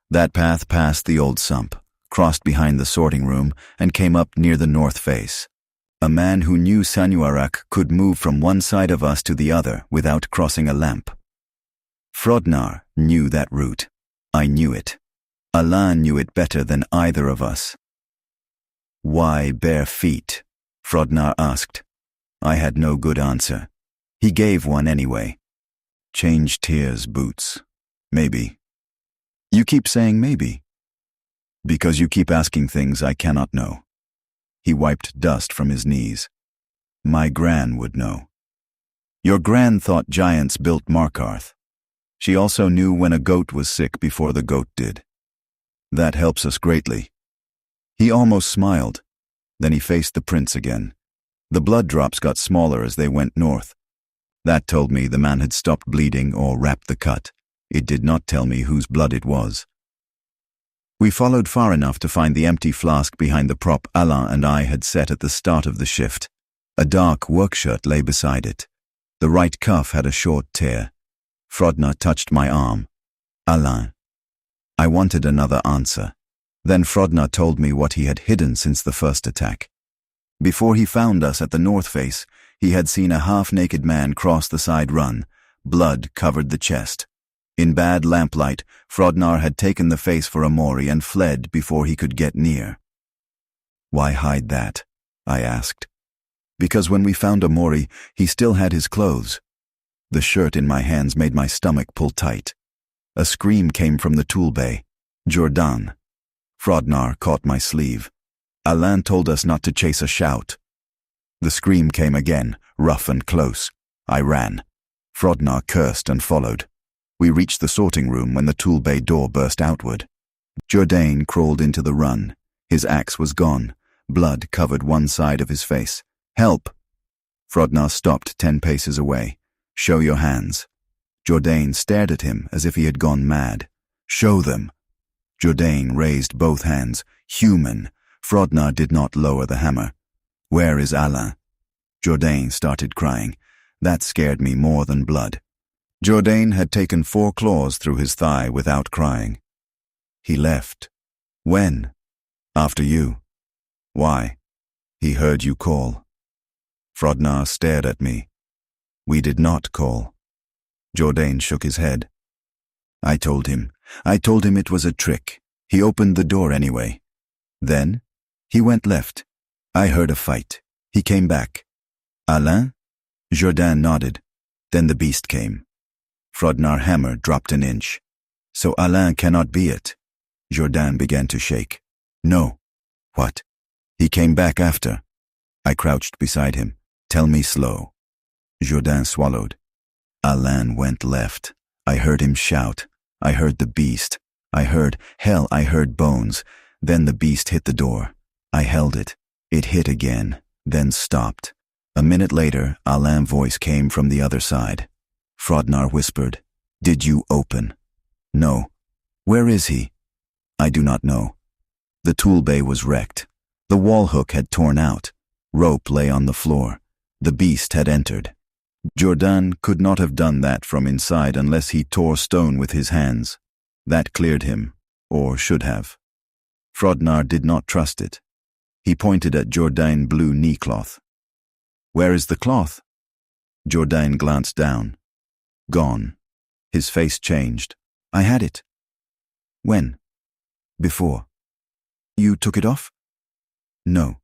That path passed the old sump, crossed behind the sorting room, and came up near the north face. A man who knew Sanuarach could move from one side of us to the other without crossing a lamp. Frodnar knew that route. I knew it. Alain knew it better than either of us. "Why bare feet?" Frodnar asked. I had no good answer. He gave one anyway. "Change Tyr's boots. Maybe." "You keep saying maybe." "Because you keep asking things I cannot know." He wiped dust from his knees. "My gran would know." "Your gran thought giants built Markarth. She also knew when a goat was sick before the goat did. That helps us greatly." He almost smiled. Then he faced the prints again. The blood drops got smaller as they went north. That told me the man had stopped bleeding or wrapped the cut. It did not tell me whose blood it was. We followed far enough to find the empty flask behind the prop Alain and I had set at the start of the shift. A dark work shirt lay beside it. The right cuff had a short tear. Frodnar touched my arm. "Alain." I wanted another answer. Then Frodnar told me what he had hidden since the first attack. Before he found us at the north face, he had seen a half-naked man cross the side run. Blood covered the chest. In bad lamplight, Frodnar had taken the face for a Mori and fled before he could get near. "Why hide that?" I asked. "Because when we found a Mori, he still had his clothes." The shirt in my hands made my stomach pull tight. A scream came from the tool bay. "Jordan." Frodnar caught my sleeve. Alain told us not to chase a shout. The scream came again, rough and close. I ran. Frodnar cursed and followed. We reached the sorting room when the tool bay door burst outward. Jordan crawled into the run. His axe was gone. Blood covered one side of his face. "Help!" Frodnar stopped 10 paces away. "Show your hands." Jordan stared at him as if he had gone mad. "Show them." Jordan raised both hands. Human. Frodnar did not lower the hammer. "Where is Alain?" Jordan started crying. That scared me more than blood. Jordan had taken 4 claws through his thigh without crying. "He left." "When?" "After you." "Why?" "He heard you call." Frodnar stared at me. "We did not call." Jordan shook his head. I told him it was a trick. He opened the door anyway. Then, he went left. I heard a fight. He came back. "Alain?" Jordan nodded. Then the beast came. Frodnar hammer dropped an inch. "So Alain cannot be it." Jordan began to shake. "No." "What?" "He came back after." I crouched beside him. "Tell me slow." Jordan swallowed. "Alain went left. I heard him shout. I heard the beast. I heard bones. Then the beast hit the door. I held it. It hit again, then stopped. A minute later, Alain's voice came from the other side. Frodnar whispered, "Did you open?" "No." "Where is he?" "I do not know." The tool bay was wrecked. The wall hook had torn out. Rope lay on the floor. The beast had entered. Jordan could not have done that from inside unless he tore stone with his hands. That cleared him, or should have. Frodnar did not trust it. He pointed at Jordan's blue knee cloth. "Where is the cloth?" Jordan glanced down. Gone. His face changed. "I had it." "When?" "Before." "You took it off?" "No."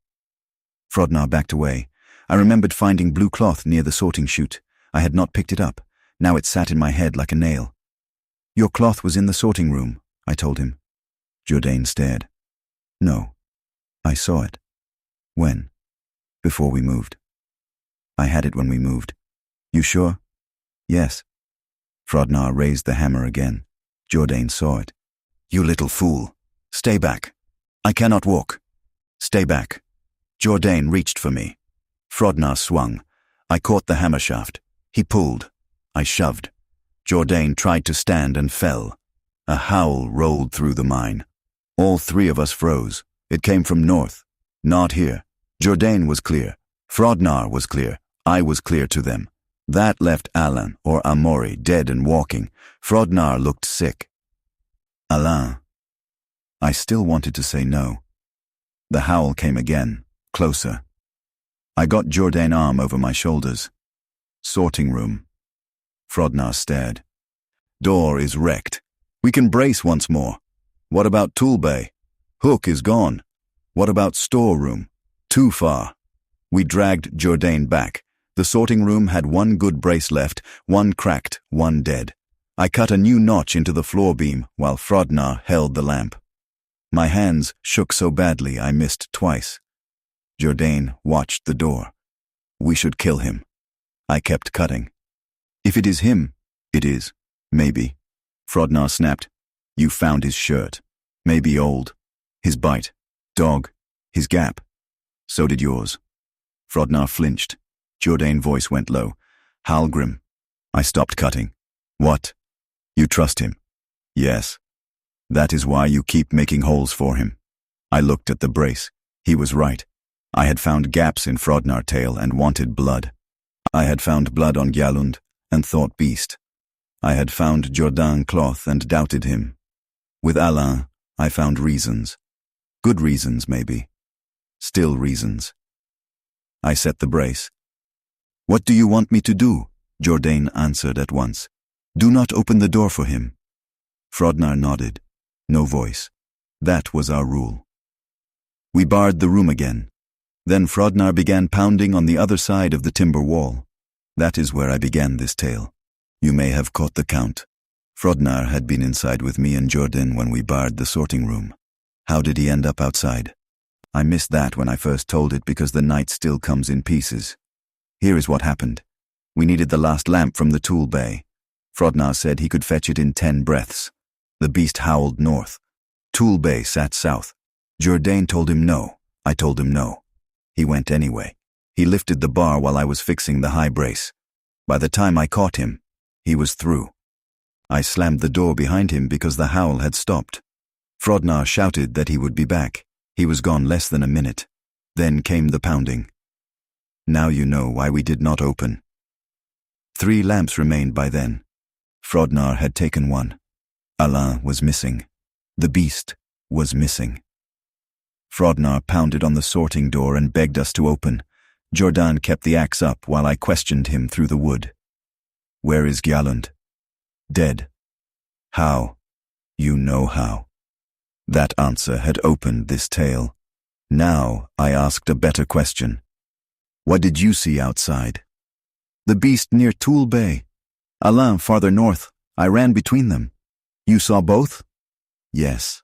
Frodnar backed away. I remembered finding blue cloth near the sorting chute. I had not picked it up. Now it sat in my head like a nail. "Your cloth was in the sorting room," I told him. Jordan stared. "No. I saw it." "When?" "Before we moved." "I had it when we moved." "You sure?" "Yes." Frodnar raised the hammer again. Jordan saw it. "You little fool. Stay back. I cannot walk. Stay back." Jordan reached for me. Frodnar swung. I caught the hammer shaft. He pulled. I shoved. Jordan tried to stand and fell. A howl rolled through the mine. All 3 of us froze. It came from north. Not here. Jordan was clear. Frodnar was clear. I was clear to them. That left Alan, or Amori, dead and walking. Frodnar looked sick. Alain. I still wanted to say no. The howl came again, closer. I got Jourdain's arm over my shoulders. Sorting room. Frodnar stared. Door is wrecked. We can brace once more. What about tool bay? Hook is gone. What about storeroom? Too far. We dragged Jourdain back. The sorting room had one good brace left, one cracked, one dead. I cut a new notch into the floor beam while Frodnar held the lamp. My hands shook so badly I missed twice. Jourdain watched the door. We should kill him. I kept cutting. If it is him, it is. Maybe. Frodnar snapped. You found his shirt. Maybe old. His bite. Dog. His gap. So did yours. Frodnar flinched. Jourdain's voice went low. Halgrim. I stopped cutting. What? You trust him? Yes. That is why you keep making holes for him. I looked at the brace. He was right. I had found gaps in Frodnar's tail and wanted blood. I had found blood on Gjallund and thought beast. I had found Jourdain's cloth and doubted him. With Alain, I found reasons. Good reasons, maybe. Still reasons. I set the brace. What do you want me to do? Jourdain answered at once. Do not open the door for him. Frodnar nodded. No voice. That was our rule. We barred the room again. Then Frodnar began pounding on the other side of the timber wall. That is where I began this tale. You may have caught the count. Frodnar had been inside with me and Jourdain when we barred the sorting room. How did he end up outside? I missed that when I first told it because the night still comes in pieces. Here is what happened. We needed the last lamp from the tool bay. Frodnar said he could fetch it in 10 breaths. The beast howled north. Tool bay sat south. Jourdain told him no. I told him no. He went anyway. He lifted the bar while I was fixing the high brace. By the time I caught him, he was through. I slammed the door behind him because the howl had stopped. Frodnar shouted that he would be back. He was gone less than a minute. Then came the pounding. Now you know why we did not open. 3 lamps remained by then. Frodnar had taken one. Alain was missing. The beast was missing. Frodnar pounded on the sorting door and begged us to open. Jourdain kept the axe up while I questioned him through the wood. Where is Gjallund? Dead. How? You know how. That answer had opened this tale. Now I asked a better question. What did you see outside? The beast near Tool Bay. Alain farther north. I ran between them. You saw both? Yes.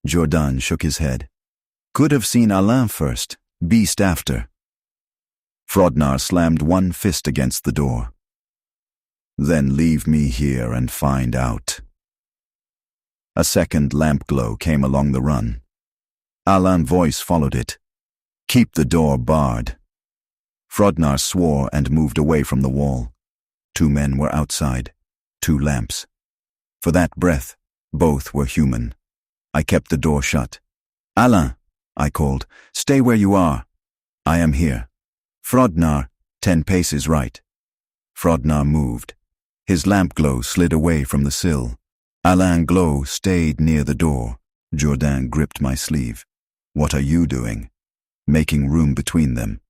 Jourdain shook his head. Could have seen Alain first, beast after. Frodnar slammed one fist against the door. Then leave me here and find out. A second lamp glow came along the run. Alain's voice followed it. Keep the door barred. Frodnar swore and moved away from the wall. 2 men were outside. 2 lamps. For that breath, both were human. I kept the door shut. Alain, I called, stay where you are. I am here. Frodnar, 10 paces right. Frodnar moved. His lamp glow slid away from the sill. Alain's glow stayed near the door. Jourdain gripped my sleeve. What are you doing? Making room between them.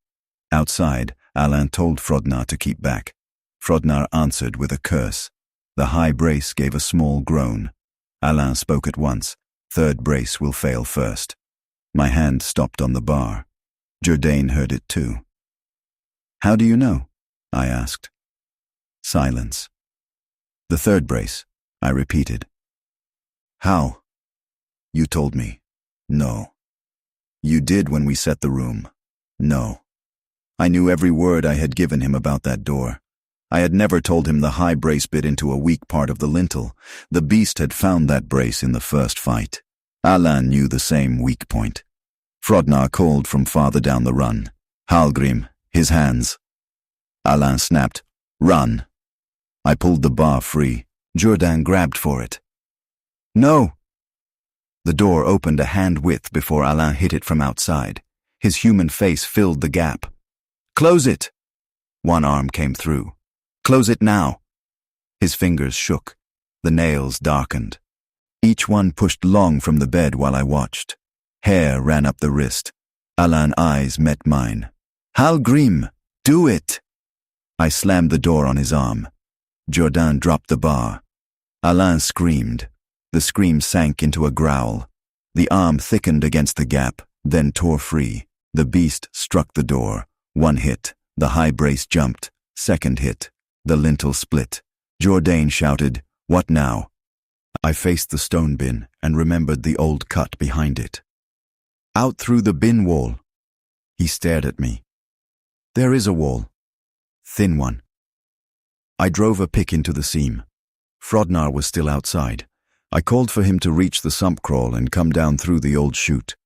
Outside, Alain told Frodnar to keep back. Frodnar answered with a curse. The high brace gave a small groan. Alain spoke at once. 3rd brace will fail first. My hand stopped on the bar. Jourdain heard it too. How do you know? I asked. Silence. The 3rd brace, I repeated. How? You told me. No. You did when we set the room. No. I knew every word I had given him about that door. I had never told him the high brace bit into a weak part of the lintel. The beast had found that brace in the first fight. Alain knew the same weak point. Frodnar called from farther down the run. Halgrim, his hands. Alain snapped, run. I pulled the bar free. Jourdain grabbed for it. No! The door opened a hand width before Alain hit it from outside. His human face filled the gap. Close it! One arm came through. Close it now! His fingers shook. The nails darkened. Each one pushed long from the bed while I watched. Hair ran up the wrist. Alain's eyes met mine. Halgrim, do it! I slammed the door on his arm. Jourdain dropped the bar. Alain screamed. The scream sank into a growl. The arm thickened against the gap, then tore free. The beast struck the door. One hit. The high brace jumped. Second hit. The lintel split. Jourdain shouted, "What now?" I faced the stone bin and remembered the old cut behind it. Out through the bin wall. He stared at me. There is a wall. Thin one. I drove a pick into the seam. Frodnar was still outside. I called for him to reach the sump crawl and come down through the old chute.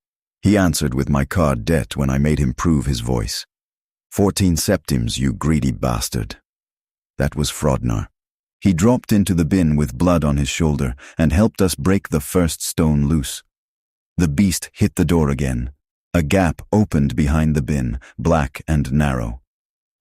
He answered with my card debt when I made him prove his voice. 14 septims, you greedy bastard. That was Frodnar. He dropped into the bin with blood on his shoulder and helped us break the first stone loose. The beast hit the door again. A gap opened behind the bin, black and narrow.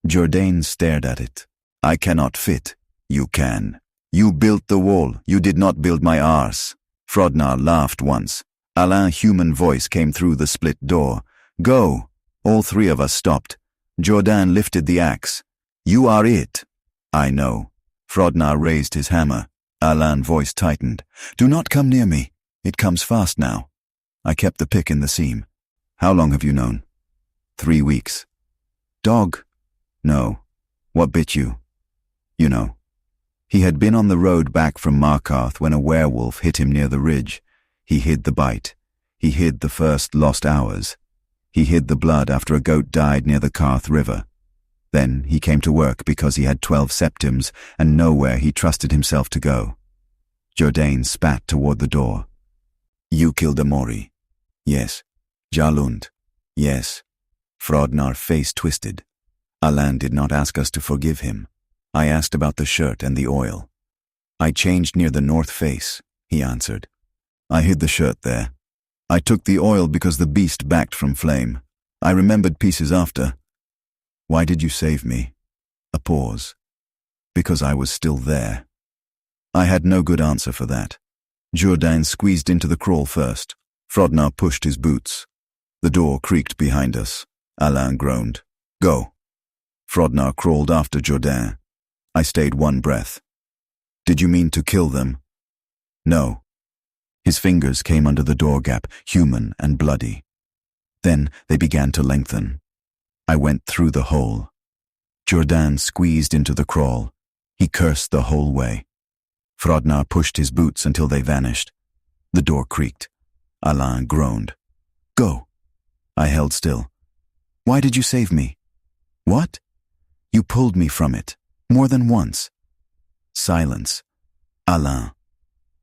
Jourdain stared at it. I cannot fit. You can. You built the wall. You did not build my arse. Frodnar laughed once. Alain's human voice came through the split door. Go. All three of us stopped. Jourdain lifted the axe. You are it. I know. Frodnar raised his hammer. Alain's voice tightened. Do not come near me. It comes fast now. I kept the pick in the seam. How long have you known? 3 weeks. Dog? No. What bit you? You know. He had been on the road back from Markarth when a werewolf hit him near the ridge. He hid the bite. He hid the first lost hours. He hid the blood after a goat died near the Karth River. Then he came to work because he had 12 septims and nowhere he trusted himself to go. Jourdain spat toward the door. You killed Amori. Yes. Jalund. Yes. Frodnar face twisted. Alain did not ask us to forgive him. I asked about the shirt and the oil. I changed near the north face, he answered. I hid the shirt there. I took the oil because the beast backed from flame. I remembered pieces after. Why did you save me? A pause. Because I was still there. I had no good answer for that. Jourdain squeezed into the crawl first. Frodnar pushed his boots. The door creaked behind us. Alain groaned. Go. Frodnar crawled after Jourdain. I stayed one breath. Did you mean to kill them? No. His fingers came under the door gap, human and bloody. Then they began to lengthen. I went through the hole. Jourdain squeezed into the crawl. He cursed the whole way. Frodnar pushed his boots until they vanished. The door creaked. Alain groaned. Go. I held still. Why did you save me? What? You pulled me from it. More than once. Silence. Alain.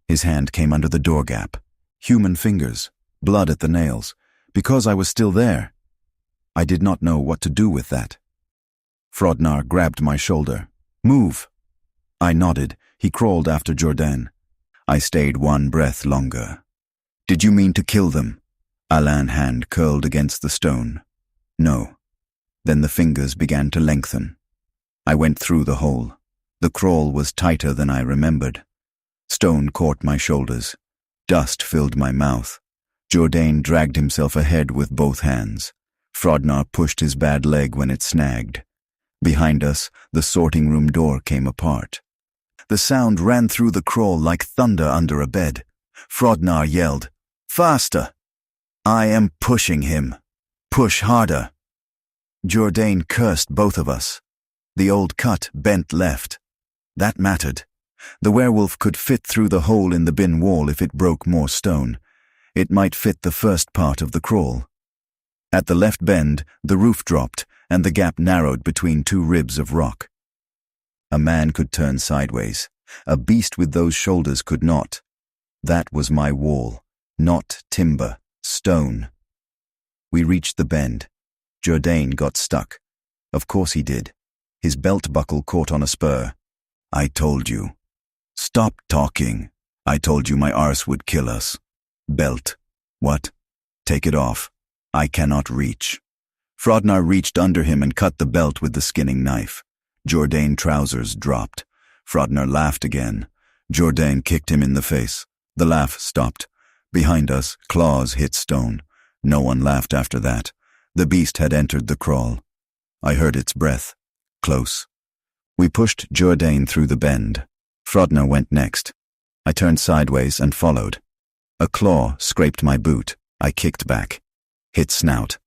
His hand came under the door gap. Human fingers. Blood at the nails. Because I was still there. I did not know what to do with that. Frodnar grabbed my shoulder. Move. I nodded. He crawled after Jourdain. I stayed one breath longer. Did you mean to kill them? Alain's hand curled against the stone. No. Then the fingers began to lengthen. I went through the hole. The crawl was tighter than I remembered. Stone caught my shoulders. Dust filled my mouth. Jourdain dragged himself ahead with both hands. Frodnar pushed his bad leg when it snagged. Behind us, the sorting room door came apart. The sound ran through the crawl like thunder under a bed. Frodnar yelled, Faster! I am pushing him. Push harder. Jourdain cursed both of us. The old cut bent left. That mattered. The werewolf could fit through the hole in the bin wall if it broke more stone. It might fit the first part of the crawl. At the left bend, the roof dropped, and the gap narrowed between two ribs of rock. A man could turn sideways. A beast with those shoulders could not. That was my wall. Not timber, stone. We reached the bend. Jourdain got stuck. Of course he did. His belt buckle caught on a spur. I told you. Stop talking. I told you my arse would kill us. Belt. What? Take it off. I cannot reach. Frodnar reached under him and cut the belt with the skinning knife. Jourdain trousers dropped. Frodnar laughed again. Jourdain kicked him in the face. The laugh stopped. Behind us, claws hit stone. No one laughed after that. The beast had entered the kraal. I heard its breath. Close. We pushed Jourdain through the bend. Frodnar went next. I turned sideways and followed. A claw scraped my boot. I kicked back. Hit snout.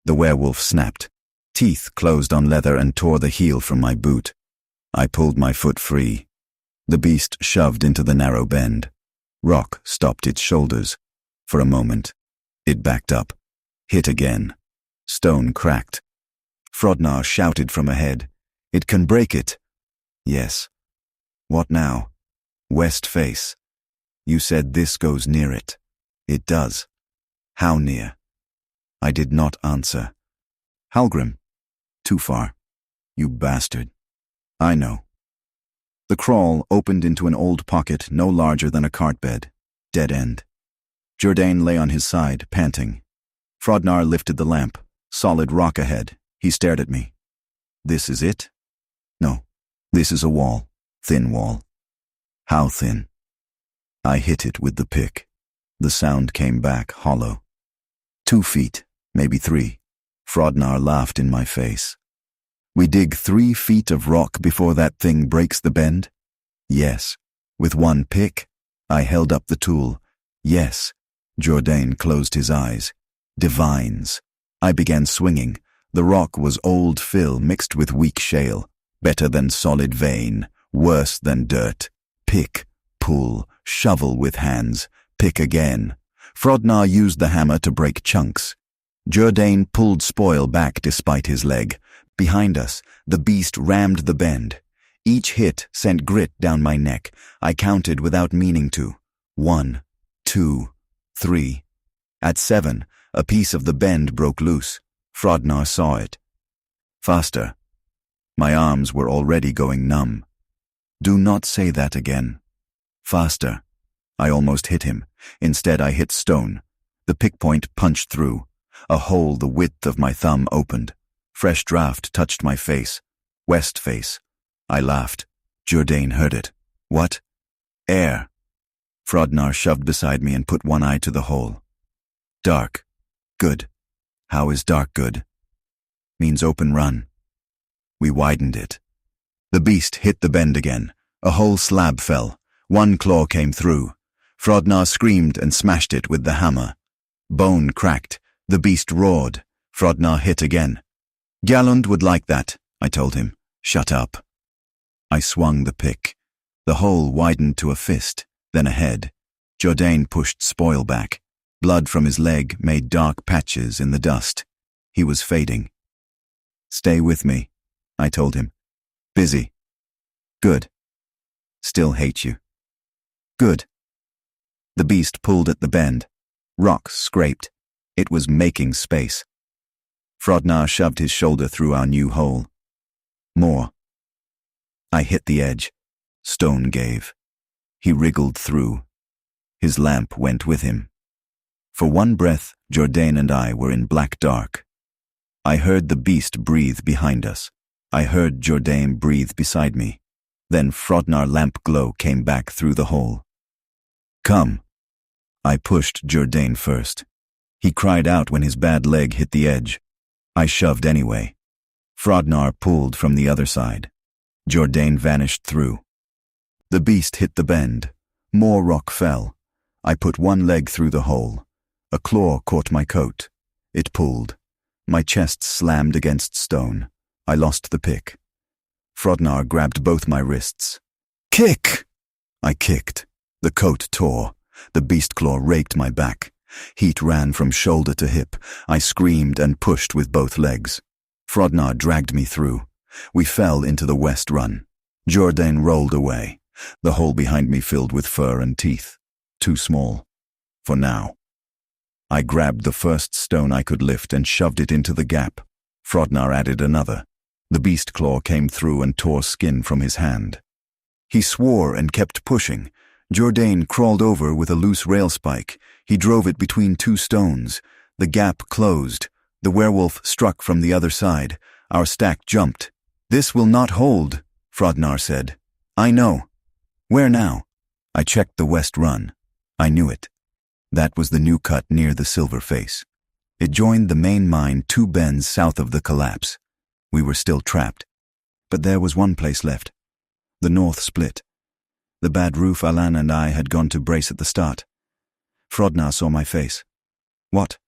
The werewolf snapped. Teeth closed on leather and tore the heel from my boot. I pulled my foot free. The beast shoved into the narrow bend. Rock stopped its shoulders. For a moment. It backed up. Hit again. Stone cracked. Frodnar shouted from ahead. It can break it. Yes. What now? West face. You said this goes near it. It does. How near? I did not answer. Halgrim. Too far. You bastard. I know. The kraal opened into an old pocket no larger than a cart bed. Dead end. Jourdain lay on his side, panting. Frodnar lifted the lamp. Solid rock ahead. He stared at me. This is it? No. This is a wall. Thin wall. How thin? I hit it with the pick. The sound came back hollow. 2 feet, maybe 3. Frodnar laughed in my face. We dig 3 feet of rock before that thing breaks the bend? Yes. With 1 pick? I held up the tool. Yes. Jourdain closed his eyes. Divines. I began swinging. The rock was old fill mixed with weak shale. Better than solid vein. Worse than dirt. Pick, pull, shovel with hands. Pick again. Frodnar used the hammer to break chunks. Jourdain pulled spoil back despite his leg. Behind us, the beast rammed the bend. Each hit sent grit down my neck. I counted without meaning to. 1, 2, 3. At 7, a piece of the bend broke loose. Frodnar saw it. Faster. My arms were already going numb. Do not say that again. Faster. I almost hit him. Instead, I hit stone. The pick point punched through. A hole the width of my thumb opened. Fresh draft touched my face. West face. I laughed. Jourdain heard it. What? Air. Frodnar shoved beside me and put one eye to the hole. Dark. Good. How is dark good? Means open run. We widened it. The beast hit the bend again. A whole slab fell. One claw came through. Frodnar screamed and smashed it with the hammer. Bone cracked. The beast roared. Frodnar hit again. Galund would like that, I told him. Shut up. I swung the pick. The hole widened to a fist, then a head. Jourdain pushed spoil back. Blood from his leg made dark patches in the dust. He was fading. Stay with me, I told him. Busy. Good. Still hate you. Good. The beast pulled at the bend. Rock scraped. It was making space. Frodnar shoved his shoulder through our new hole. More. I hit the edge. Stone gave. He wriggled through. His lamp went with him. For one breath, Jourdain and I were in black dark. I heard the beast breathe behind us. I heard Jourdain breathe beside me. Then Frodnar lamp glow came back through the hole. Come. I pushed Jourdain first. He cried out when his bad leg hit the edge. I shoved anyway. Frodnar pulled from the other side. Jourdain vanished through. The beast hit the bend. More rock fell. I put one leg through the hole. A claw caught my coat. It pulled. My chest slammed against stone. I lost the pick. Frodnar grabbed both my wrists. Kick! I kicked. The coat tore. The beast claw raked my back. Heat ran from shoulder to hip. I screamed and pushed with both legs. Frodnar dragged me through. We fell into the west run. Jourdain rolled away. The hole behind me filled with fur and teeth. Too small. For now. I grabbed the first stone I could lift and shoved it into the gap. Frodnar added another. The beast claw came through and tore skin from his hand. He swore and kept pushing. Jourdain crawled over with a loose rail spike. He drove it between 2 stones. The gap closed. The werewolf struck from the other side. Our stack jumped. "This will not hold," Frodnar said. "I know." "Where now?" I checked the west run. I knew it. That was the new cut near the silver face. It joined the main mine 2 bends south of the collapse. We were still trapped. But there was one place left. The north split. The bad roof Alan and I had gone to brace at the start. Frodnar saw my face. "What?"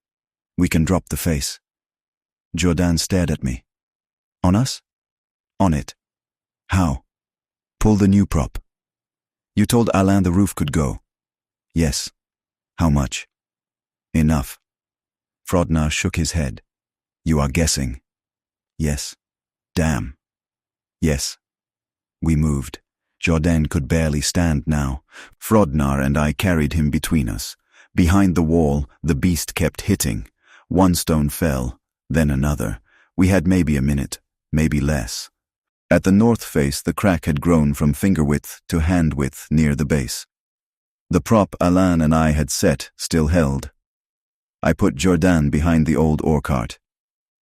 "We can drop the face." Jordan stared at me. "On us?" "On it." "How?" "Pull the new prop." "You told Alain the roof could go." "Yes." "How much?" "Enough." Frodnar shook his head. "You are guessing." "Yes." "Damn." "Yes." We moved. Jordan could barely stand now. Frodnar and I carried him between us. Behind the wall, the beast kept hitting. One stone fell, then another. We had maybe a minute, maybe less. At the north face, the crack had grown from finger width to hand width near the base. The prop Alain and I had set still held. I put Jordan behind the old ore cart.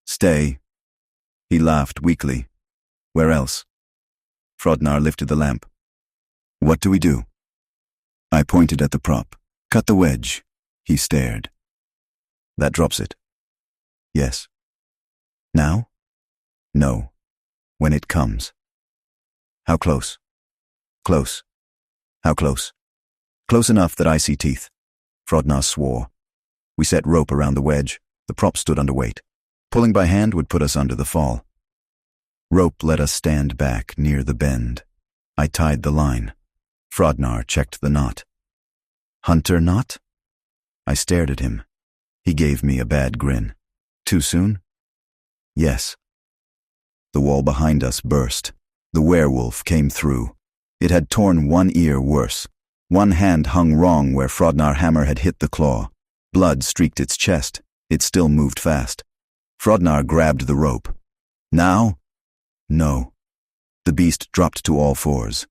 "Stay." He laughed weakly. "Where else?" Frodnar lifted the lamp. "What do we do?" I pointed at the prop. "Cut the wedge." He stared. "That drops it." "Yes." "Now?" "No. When it comes." "How close?" "Close." "How close?" "Close enough that I see teeth." Frodnar swore. We set rope around the wedge. The prop stood under weight. Pulling by hand would put us under the fall. Rope let us stand back near the bend. I tied the line. Frodnar checked the knot. "Hunter knot?" I stared at him. He gave me a bad grin. "Too soon?" "Yes." The wall behind us burst. The werewolf came through. It had torn one ear worse. One hand hung wrong where Frodnar hammer had hit the claw. Blood streaked its chest. It still moved fast. Frodnar grabbed the rope. "Now?" "No." The beast dropped to all fours.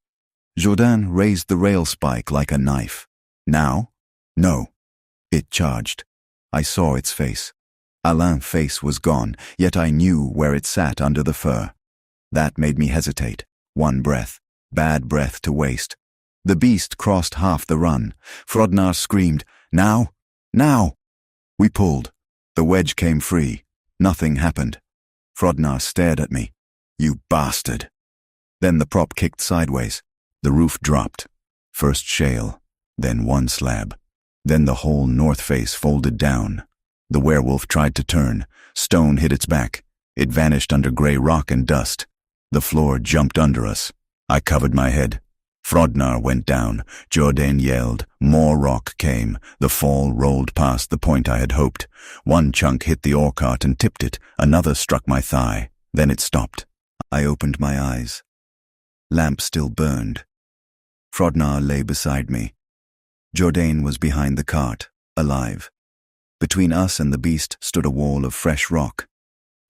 Jordan raised the rail spike like a knife. "Now?" "No." It charged. I saw its face. Alain's face was gone, yet I knew where it sat under the fur. That made me hesitate. One breath. Bad breath to waste. The beast crossed half the run. Frodnar screamed, "Now! Now!" We pulled. The wedge came free. Nothing happened. Frodnar stared at me. "You bastard." Then the prop kicked sideways. The roof dropped. First shale, then one slab. Then the whole north face folded down. The werewolf tried to turn. Stone hit its back. It vanished under gray rock and dust. The floor jumped under us. I covered my head. Frodnar went down. Jordan yelled. More rock came. The fall rolled past the point I had hoped. One chunk hit the ore cart and tipped it. Another struck my thigh. Then it stopped. I opened my eyes. Lamp still burned. Frodnar lay beside me. Jordan was behind the cart, alive. Between us and the beast stood a wall of fresh rock.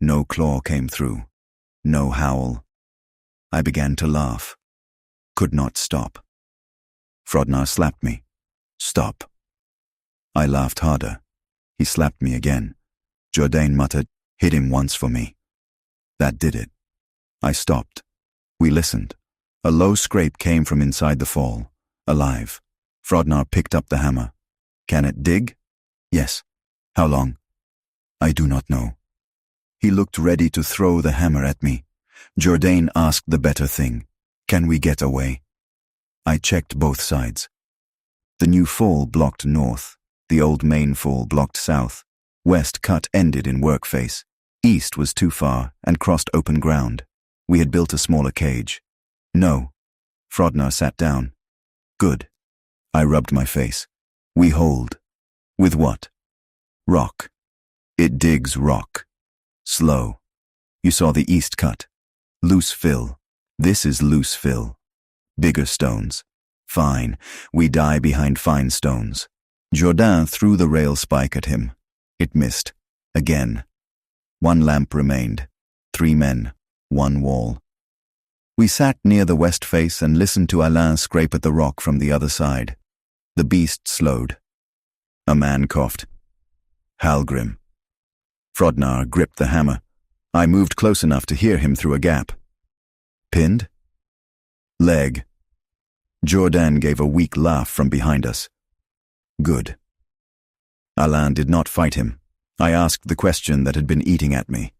No claw came through. No howl. I began to laugh. Could not stop. Frodnar slapped me. "Stop." I laughed harder. He slapped me again. Jordan muttered, "Hit him once for me." That did it. I stopped. We listened. A low scrape came from inside the fall. Alive. Frodnar picked up the hammer. "Can it dig?" "Yes." "How long?" "I do not know." He looked ready to throw the hammer at me. Jordan asked the better thing. "Can we get away?" I checked both sides. The new fall blocked north. The old main fall blocked south. West cut ended in work face. East was too far and crossed open ground. We had built a smaller cage. "No." Frodnar sat down. "Good." I rubbed my face. "We hold." "With what?" "Rock. It digs rock. Slow. You saw the east cut. Loose fill. This is loose fill. Bigger stones. Fine. We die behind fine stones." Jordan threw the rail spike at him. It missed. Again. One lamp remained. 3 men. 1 wall. We sat near the west face and listened to Alain scrape at the rock from the other side. The beast slowed. A man coughed. "Halgrim." Frodnar gripped the hammer. I moved close enough to hear him through a gap. Pinned? Leg. Jordan gave a weak laugh from behind us. Good. Alain did not fight him. I asked the question that had been eating at me.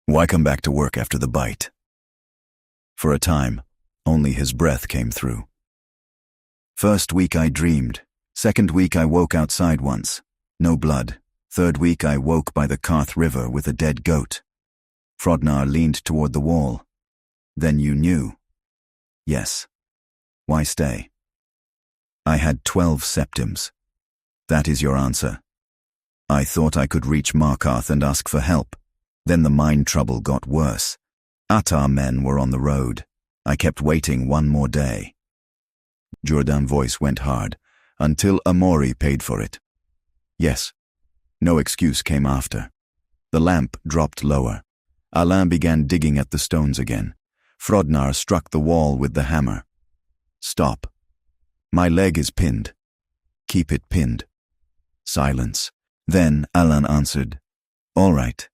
Why come back to work after the bite? For a time, only his breath came through. First week I dreamed. Second week I woke outside once. No blood. Third week I woke by the Karth River with a dead goat. Frodnar leaned toward the wall. Then you knew. Yes. Why stay? I had 12 septims. That is your answer. I thought I could reach Markarth and ask for help. Then the mine trouble got worse. Attar men were on the road. I kept waiting one more day. Jordan's voice went hard, until Amori paid for it. Yes. No excuse came after. The lamp dropped lower. Alain began digging at the stones again. Frodnar struck the wall with the hammer. Stop. My leg is pinned. Keep it pinned. Silence. Then Alain answered. All right.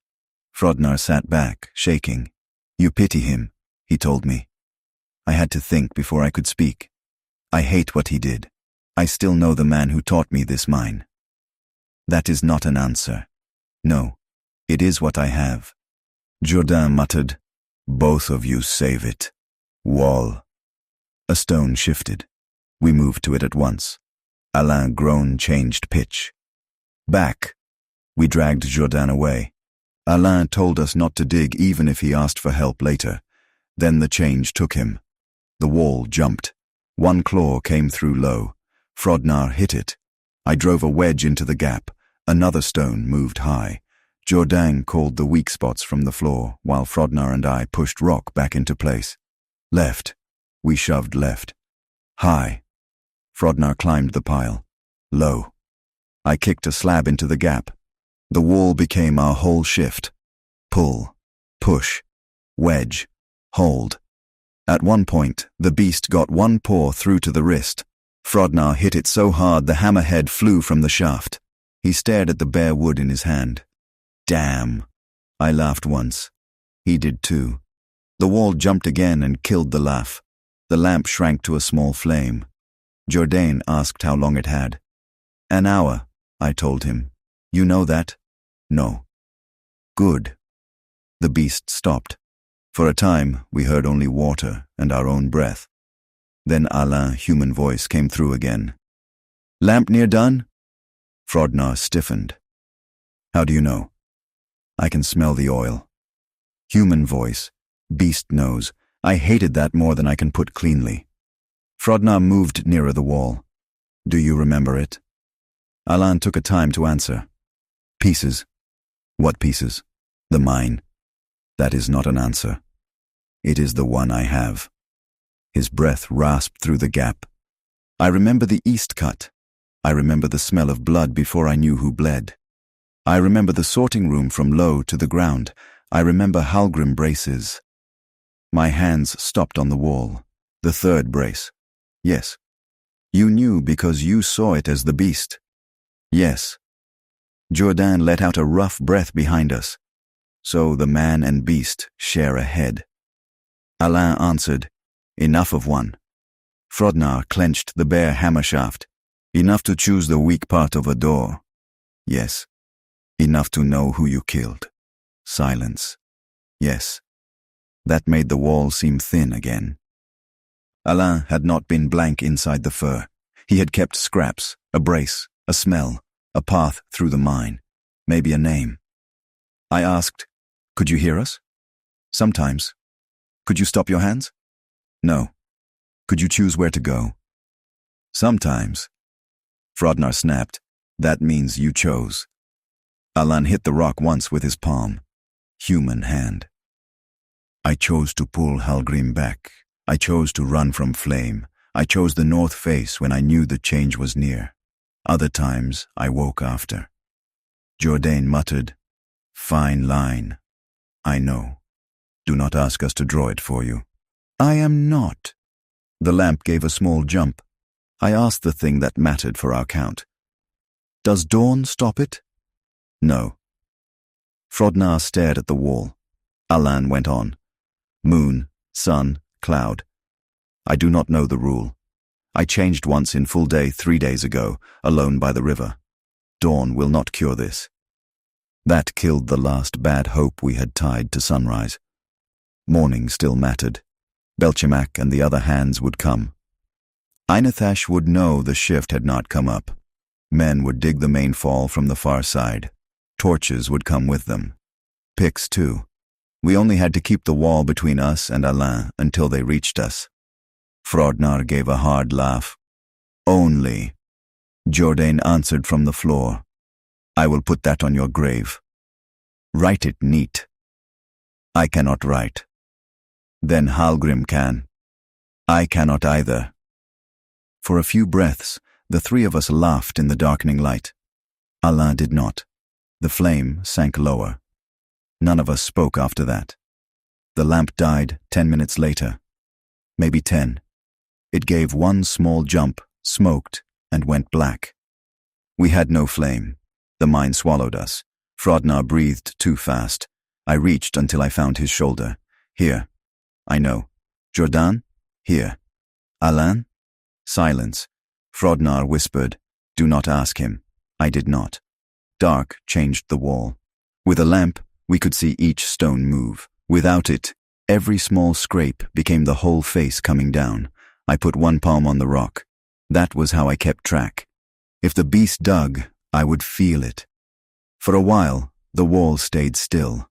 Frodnar sat back, shaking. You pity him, he told me. I had to think before I could speak. I hate what he did. I still know the man who taught me this mine. That is not an answer. No, it is what I have. Jordan muttered, Both of you save it. Wall. A stone shifted. We moved to it at once. Alain groan changed pitch. Back. We dragged Jordan away. Alain told us not to dig even if he asked for help later. Then the change took him. The wall jumped. One claw came through low. Frodnar hit it. I drove a wedge into the gap. Another stone moved high. Jordan called the weak spots from the floor, while Frodnar and I pushed rock back into place. Left. We shoved left. High. Frodnar climbed the pile. Low. I kicked a slab into the gap. The wall became our whole shift. Pull. Push. Wedge. Hold. At one point, the beast got one paw through to the wrist. Frodnar hit it so hard the hammerhead flew from the shaft. He stared at the bare wood in his hand. Damn. I laughed once. He did too. The wall jumped again and killed the laugh. The lamp shrank to a small flame. Jordan asked how long it had. An hour, I told him. You know that? No. Good. The beast stopped. For a time, we heard only water and our own breath. Then Alain's human voice came through again. Lamp near done? Frodnar stiffened. How do you know? I can smell the oil. Human voice. Beast nose. I hated that more than I can put cleanly. Frodnar moved nearer the wall. Do you remember it? Alain took a time to answer. Pieces. What pieces? The mine. That is not an answer. It is the one I have. His breath rasped through the gap. I remember the east cut. I remember the smell of blood before I knew who bled. I remember the sorting room from low to the ground. I remember Halgrim braces. My hands stopped on the wall. The third brace. Yes. You knew because you saw it as the beast. Yes. Jordan let out a rough breath behind us. So the man and beast share a head. Alain answered, Enough of one. Frodnar clenched the bare hammer shaft. Enough to choose the weak part of a door. Yes. Enough to know who you killed. Silence. Yes. That made the wall seem thin again. Alain had not been blank inside the fur. He had kept scraps, a brace, a smell, a path through the mine, maybe a name. I asked, Could you hear us? Sometimes. Could you stop your hands? No. Could you choose where to go? Sometimes. Frodnar snapped. That means you chose. Alain hit the rock once with his palm. Human hand. I chose to pull Halgrim back. I chose to run from flame. I chose the north face when I knew the change was near. Other times I woke after. Jordan muttered, Fine line. I know. Do not ask us to draw it for you. I am not. The lamp gave a small jump. I asked the thing that mattered for our count. Does dawn stop it? No. Frodnar stared at the wall. Alan went on. Moon, sun, cloud. I do not know the rule. I changed once in full day 3 days ago, alone by the river. Dawn will not cure this. That killed the last bad hope we had tied to sunrise. Morning still mattered. Belchimak and the other hands would come. Einathash would know the shift had not come up. Men would dig the main fall from the far side. Torches would come with them. Picks, too. We only had to keep the wall between us and Alain until they reached us. Frodnar gave a hard laugh. Only. Jourdain answered from the floor. I will put that on your grave. Write it neat. I cannot write. Then Halgrim can. I cannot either. For a few breaths, the three of us laughed in the darkening light. Alain did not. The flame sank lower. None of us spoke after that. The lamp died 10 minutes later. Maybe 10. It gave one small jump, smoked, and went black. We had no flame. The mine swallowed us. Frodnar breathed too fast. I reached until I found his shoulder. Here. I know. Jourdain? Here. Alain? Silence. Frodnar whispered, Do not ask him. I did not. Dark changed the wall. With a lamp, we could see each stone move. Without it, every small scrape became the whole face coming down. I put one palm on the rock. That was how I kept track. If the beast dug, I would feel it. For a while, the wall stayed still.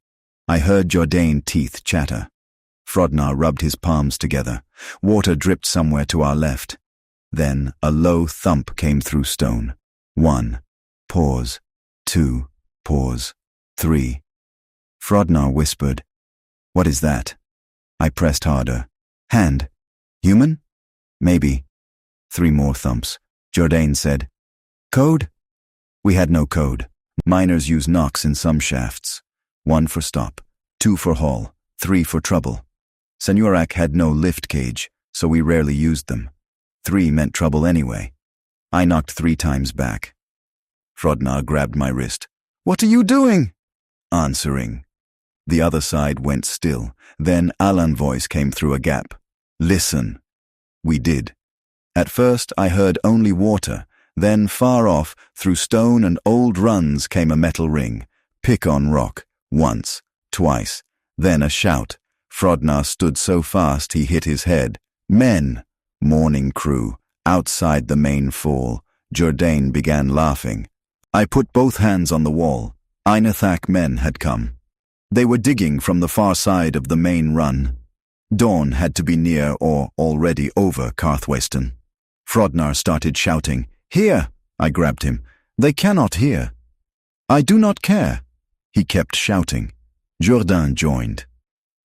I heard Jourdain teeth chatter. Frodnar rubbed his palms together. Water dripped somewhere to our left. Then a low thump came through stone. 1. Pause. 2. Pause. 3. Frodnar whispered, What is that? I pressed harder. Hand. Human? Maybe. 3 more thumps. Jourdain said, Code? We had no code. Miners use knocks in some shafts. 1 for stop, 2 for haul, 3 for trouble. Sanuarach had no lift cage, so we rarely used them. 3 meant trouble anyway. I knocked 3 times back. Frodnar grabbed my wrist. What are you doing? Answering. The other side went still. Then Alan's voice came through a gap. Listen. We did. At first I heard only water. Then far off, through stone and old runs came a metal ring. Pick on rock. Once. Twice. Then a shout. Frodnar stood so fast he hit his head. Men. Morning crew. Outside the main fall. Jourdain began laughing. I put both hands on the wall. Einathash men had come. They were digging from the far side of the main run. Dawn had to be near or already over Carthweston. Frodnar started shouting. Here! I grabbed him. They cannot hear. I do not care. He kept shouting. Jourdain joined.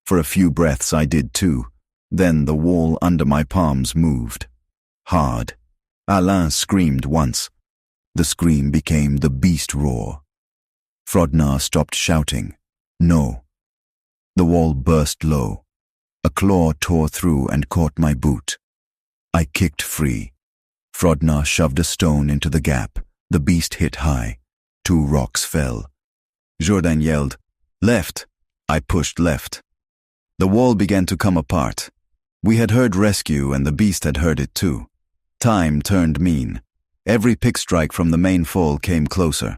For a few breaths I did too. Then the wall under my palms moved. Hard. Alain screamed once. The scream became the beast roar. Frodnar stopped shouting. No. The wall burst low. A claw tore through and caught my boot. I kicked free. Frodnar shoved a stone into the gap. The beast hit high. 2 rocks fell. Jourdain yelled, Left! I pushed left. The wall began to come apart. We had heard rescue and the beast had heard it too. Time turned mean. Every pick strike from the main fall came closer.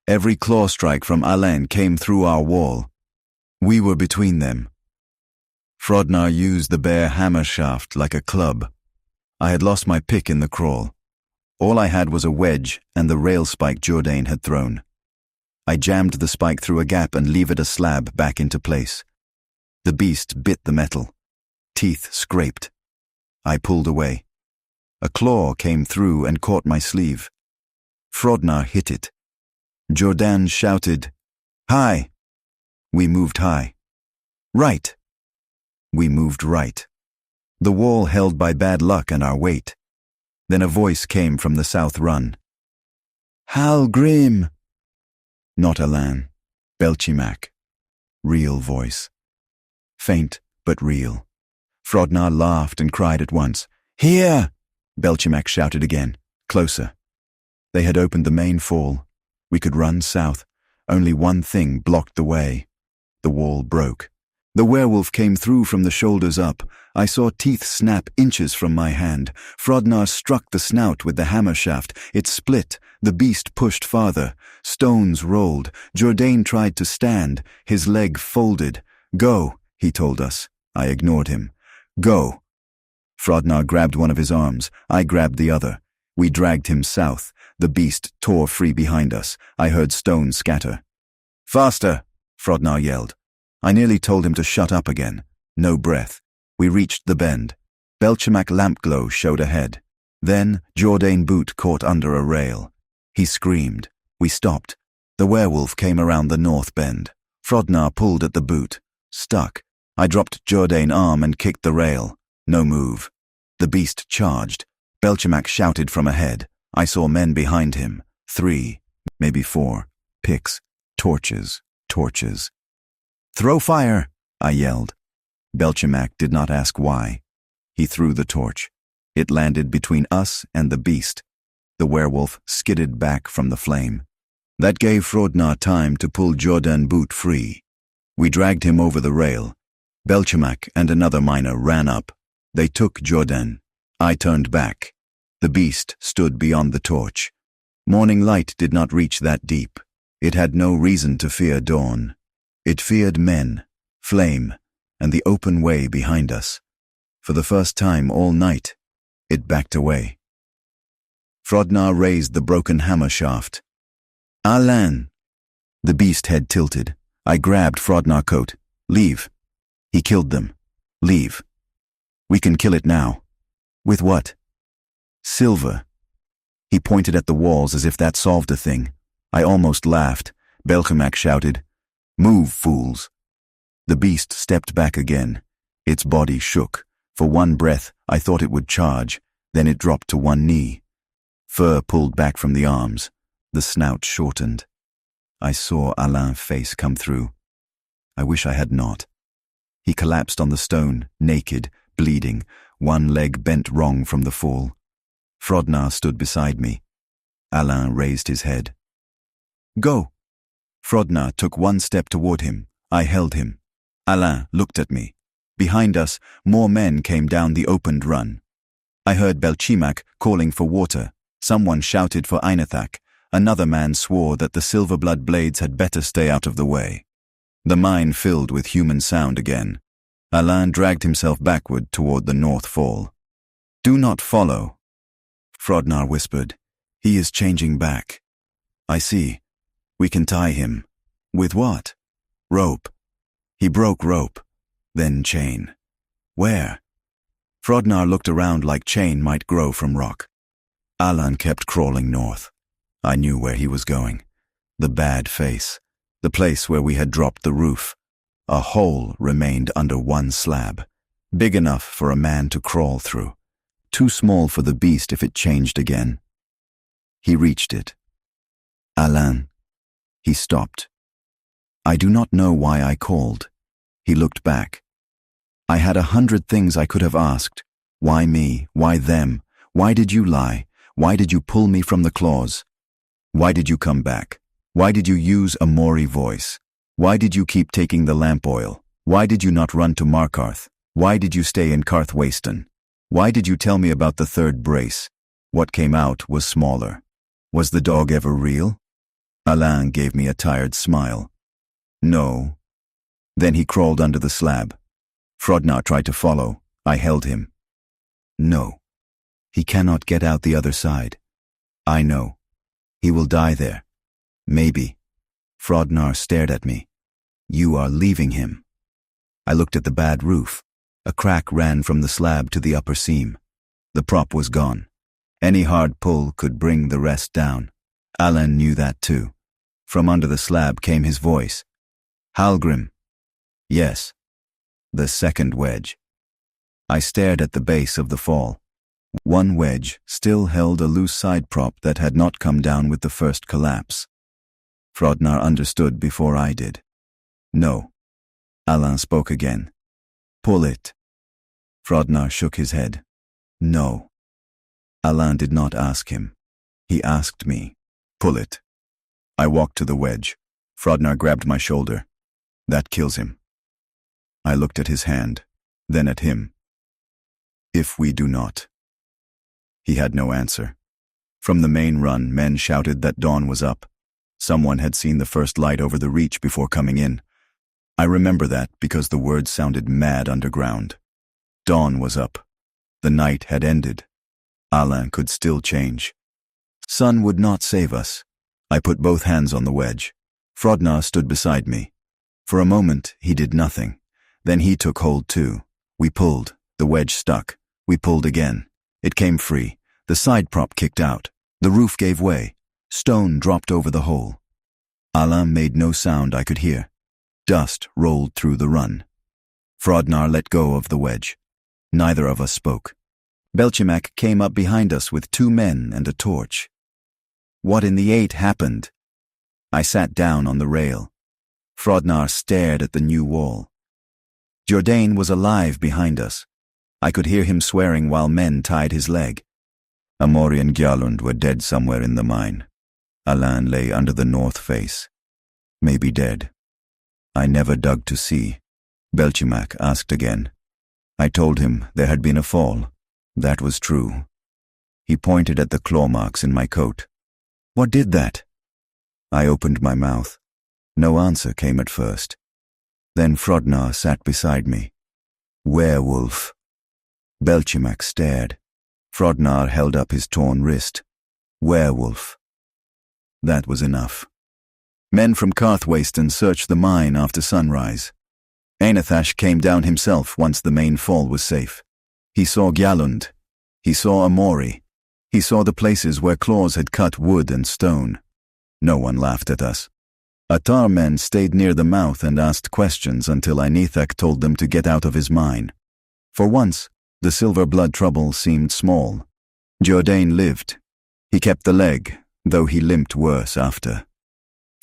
Every claw strike from Alain came through our wall. We were between them. Frodnar used the bare hammer shaft like a club. I had lost my pick in the crawl. All I had was a wedge and the rail spike Jourdain had thrown. I jammed the spike through a gap and levered a slab back into place. The beast bit the metal. Teeth scraped. I pulled away. A claw came through and caught my sleeve. Frodnar hit it. Jourdain shouted, High! We moved high. Right! We moved right. The wall held by bad luck and our weight. Then a voice came from the south run. Halgrim! Not Alain. Belchimak. Real voice. Faint, but real. Frodnar laughed and cried at once. Here! Belchimak shouted again, closer. They had opened the main fall. We could run south. Only one thing blocked the way. The wall broke. The werewolf came through from the shoulders up. I saw teeth snap inches from my hand. Frodnar struck the snout with the hammer shaft. It split. The beast pushed farther. Stones rolled. Jourdain tried to stand. His leg folded. "Go," he told us. I ignored him. "Go." Frodnar grabbed one of his arms. I grabbed the other. We dragged him south. The beast tore free behind us. I heard stones scatter. "Faster!" Frodnar yelled. I nearly told him to shut up again. No breath. We reached the bend. Belchamak lampglow showed ahead. Then Jourdain boot caught under a rail. He screamed. We stopped. The werewolf came around the north bend. Frodnar pulled at the boot. Stuck. I dropped Jourdain's arm and kicked the rail. No move. The beast charged. Belchamak shouted from ahead. I saw men behind him. 3, maybe 4. Picks. Torches. Torches. "Throw fire!" I yelled. Belchamak did not ask why. He threw the torch. It landed between us and the beast. The werewolf skidded back from the flame. That gave Frodnar time to pull Jourdain boot free. We dragged him over the rail. Belchamak and another miner ran up. They took Jourdain. I turned back. The beast stood beyond the torch. Morning light did not reach that deep. It had no reason to fear dawn. It feared men, flame, and the open way behind us. For the first time all night, it backed away. Frodnar raised the broken hammer shaft. "Alain!" The beast head tilted. I grabbed Frodnar coat. "Leave." He killed them. "Leave. We can kill it now." "With what?" "Silver." He pointed at the walls as if that solved a thing. I almost laughed. Belchamak shouted, "Move, fools." The beast stepped back again. Its body shook. For one breath, I thought it would charge. Then it dropped to one knee. Fur pulled back from the arms. The snout shortened. I saw Alain's face come through. I wish I had not. He collapsed on the stone, naked, bleeding, one leg bent wrong from the fall. Frodnar stood beside me. Alain raised his head. "Go." Frodnar took one step toward him. I held him. Alain looked at me. Behind us, more men came down the opened run. I heard Belchamak calling for water. Someone shouted for Einathak. Another man swore that the Silverblood blades had better stay out of the way. The mine filled with human sound again. Alain dragged himself backward toward the north fall. "Do not follow," Frodnar whispered. "He is changing back." "I see. We can tie him." "With what?" "Rope." He broke rope. Then chain. "Where?" Frodnar looked around like chain might grow from rock. Alain kept crawling north. I knew where he was going. The bad face. The place where we had dropped the roof. A hole remained under one slab. Big enough for a man to crawl through. Too small for the beast if it changed again. He reached it. "Alain." He stopped. I do not know why I called. He looked back. I had 100 things I could have asked. Why me? Why them? Why did you lie? Why did you pull me from the claws? Why did you come back? Why did you use a Mori voice? Why did you keep taking the lamp oil? Why did you not run to Markarth? Why did you stay in Carthwayston? Why did you tell me about the third brace? What came out was smaller. Was the dog ever real? Alain gave me a tired smile. "No." Then he crawled under the slab. Frodnar tried to follow. I held him. "No. He cannot get out the other side. I know. He will die there. Maybe." Frodnar stared at me. "You are leaving him." I looked at the bad roof. A crack ran from the slab to the upper seam. The prop was gone. Any hard pull could bring the rest down. Alain knew that too. From under the slab came his voice. "Halgrim." "Yes." The second wedge. I stared at the base of the fall. One wedge still held a loose side prop that had not come down with the first collapse. Frodnar understood before I did. "No." Alain spoke again. "Pull it." Frodnar shook his head. "No." Alain did not ask him. He asked me. "Pull it." I walked to the wedge. Frodnar grabbed my shoulder. That kills him. I looked at his hand, then at him. If we do not. He had no answer. From the main run, men shouted that dawn was up. Someone had seen the first light over the reach before coming in. I remember that because the words sounded mad underground. Dawn was up. The night had ended. Alain could still change. Sun would not save us. I put both hands on the wedge. Frodnar stood beside me. For a moment, he did nothing. Then he took hold too. We pulled. The wedge stuck. We pulled again. It came free. The side prop kicked out. The roof gave way. Stone dropped over the hole. Alain made no sound I could hear. Dust rolled through the run. Frodnar let go of the wedge. Neither of us spoke. Belchimac came up behind us with 2 men and a torch. What in the 8 happened? I sat down on the rail. Frodnar stared at the new wall. Jourdain was alive behind us. I could hear him swearing while men tied his leg. Amori and Gjalund were dead somewhere in the mine. Alain lay under the north face. Maybe dead. I never dug to see. Belchimac asked again. I told him there had been a fall. That was true. He pointed at the claw marks in my coat. What did that? I opened my mouth. No answer came at first. Then Frodnar sat beside me. Werewolf. Belchimac stared. Frodnar held up his torn wrist. Werewolf. That was enough. Men from Carthwayston searched the mine after sunrise. Ainathash came down himself once the main fall was safe. He saw Gjalund. He saw Amori. He saw the places where claws had cut wood and stone. No one laughed at us. Atar men stayed near the mouth and asked questions until Ainithak told them to get out of his mine. For once, the silver blood trouble seemed small. Jourdain lived. He kept the leg, though he limped worse after.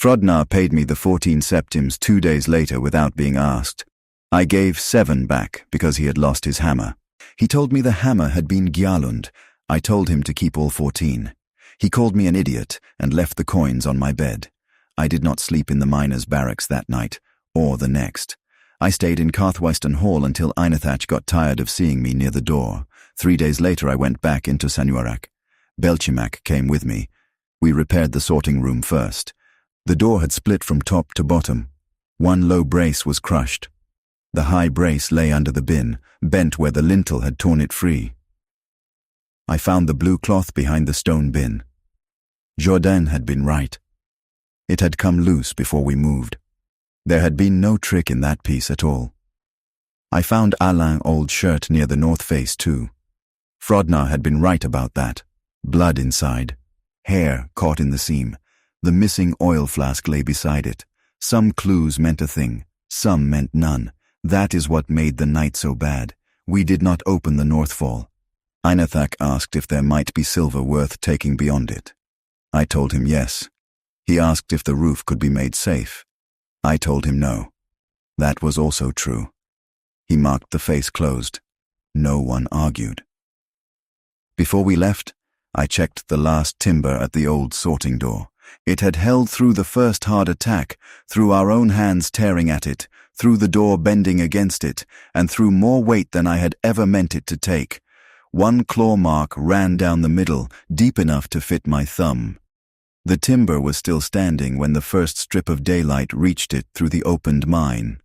Frodnar paid me the 14 septims 2 days later without being asked. I gave 7 back because he had lost his hammer. He told me the hammer had been Gjalund. I told him to keep all 14. He called me an idiot and left the coins on my bed. I did not sleep in the miners' barracks that night, or the next. I stayed in Carthwayston Hall until Ainithach got tired of seeing me near the door. 3 days later I went back into Sanuarach. Belchimac came with me. We repaired the sorting room first. The door had split from top to bottom. One low brace was crushed. The high brace lay under the bin, bent where the lintel had torn it free. I found the blue cloth behind the stone bin. Jourdain had been right. It had come loose before we moved. There had been no trick in that piece at all. I found Alain's old shirt near the north face too. Frodnar had been right about that. Blood inside. Hair caught in the seam. The missing oil flask lay beside it. Some clues meant a thing, some meant none. That is what made the night so bad. We did not open the north fall. Ainithach asked if there might be silver worth taking beyond it. I told him yes. He asked if the roof could be made safe. I told him no. That was also true. He marked the face closed. No one argued. Before we left, I checked the last timber at the old sorting door. It had held through the first hard attack, through our own hands tearing at it, through the door bending against it, and through more weight than I had ever meant it to take. One claw mark ran down the middle, deep enough to fit my thumb. The timber was still standing when the first strip of daylight reached it through the opened mine.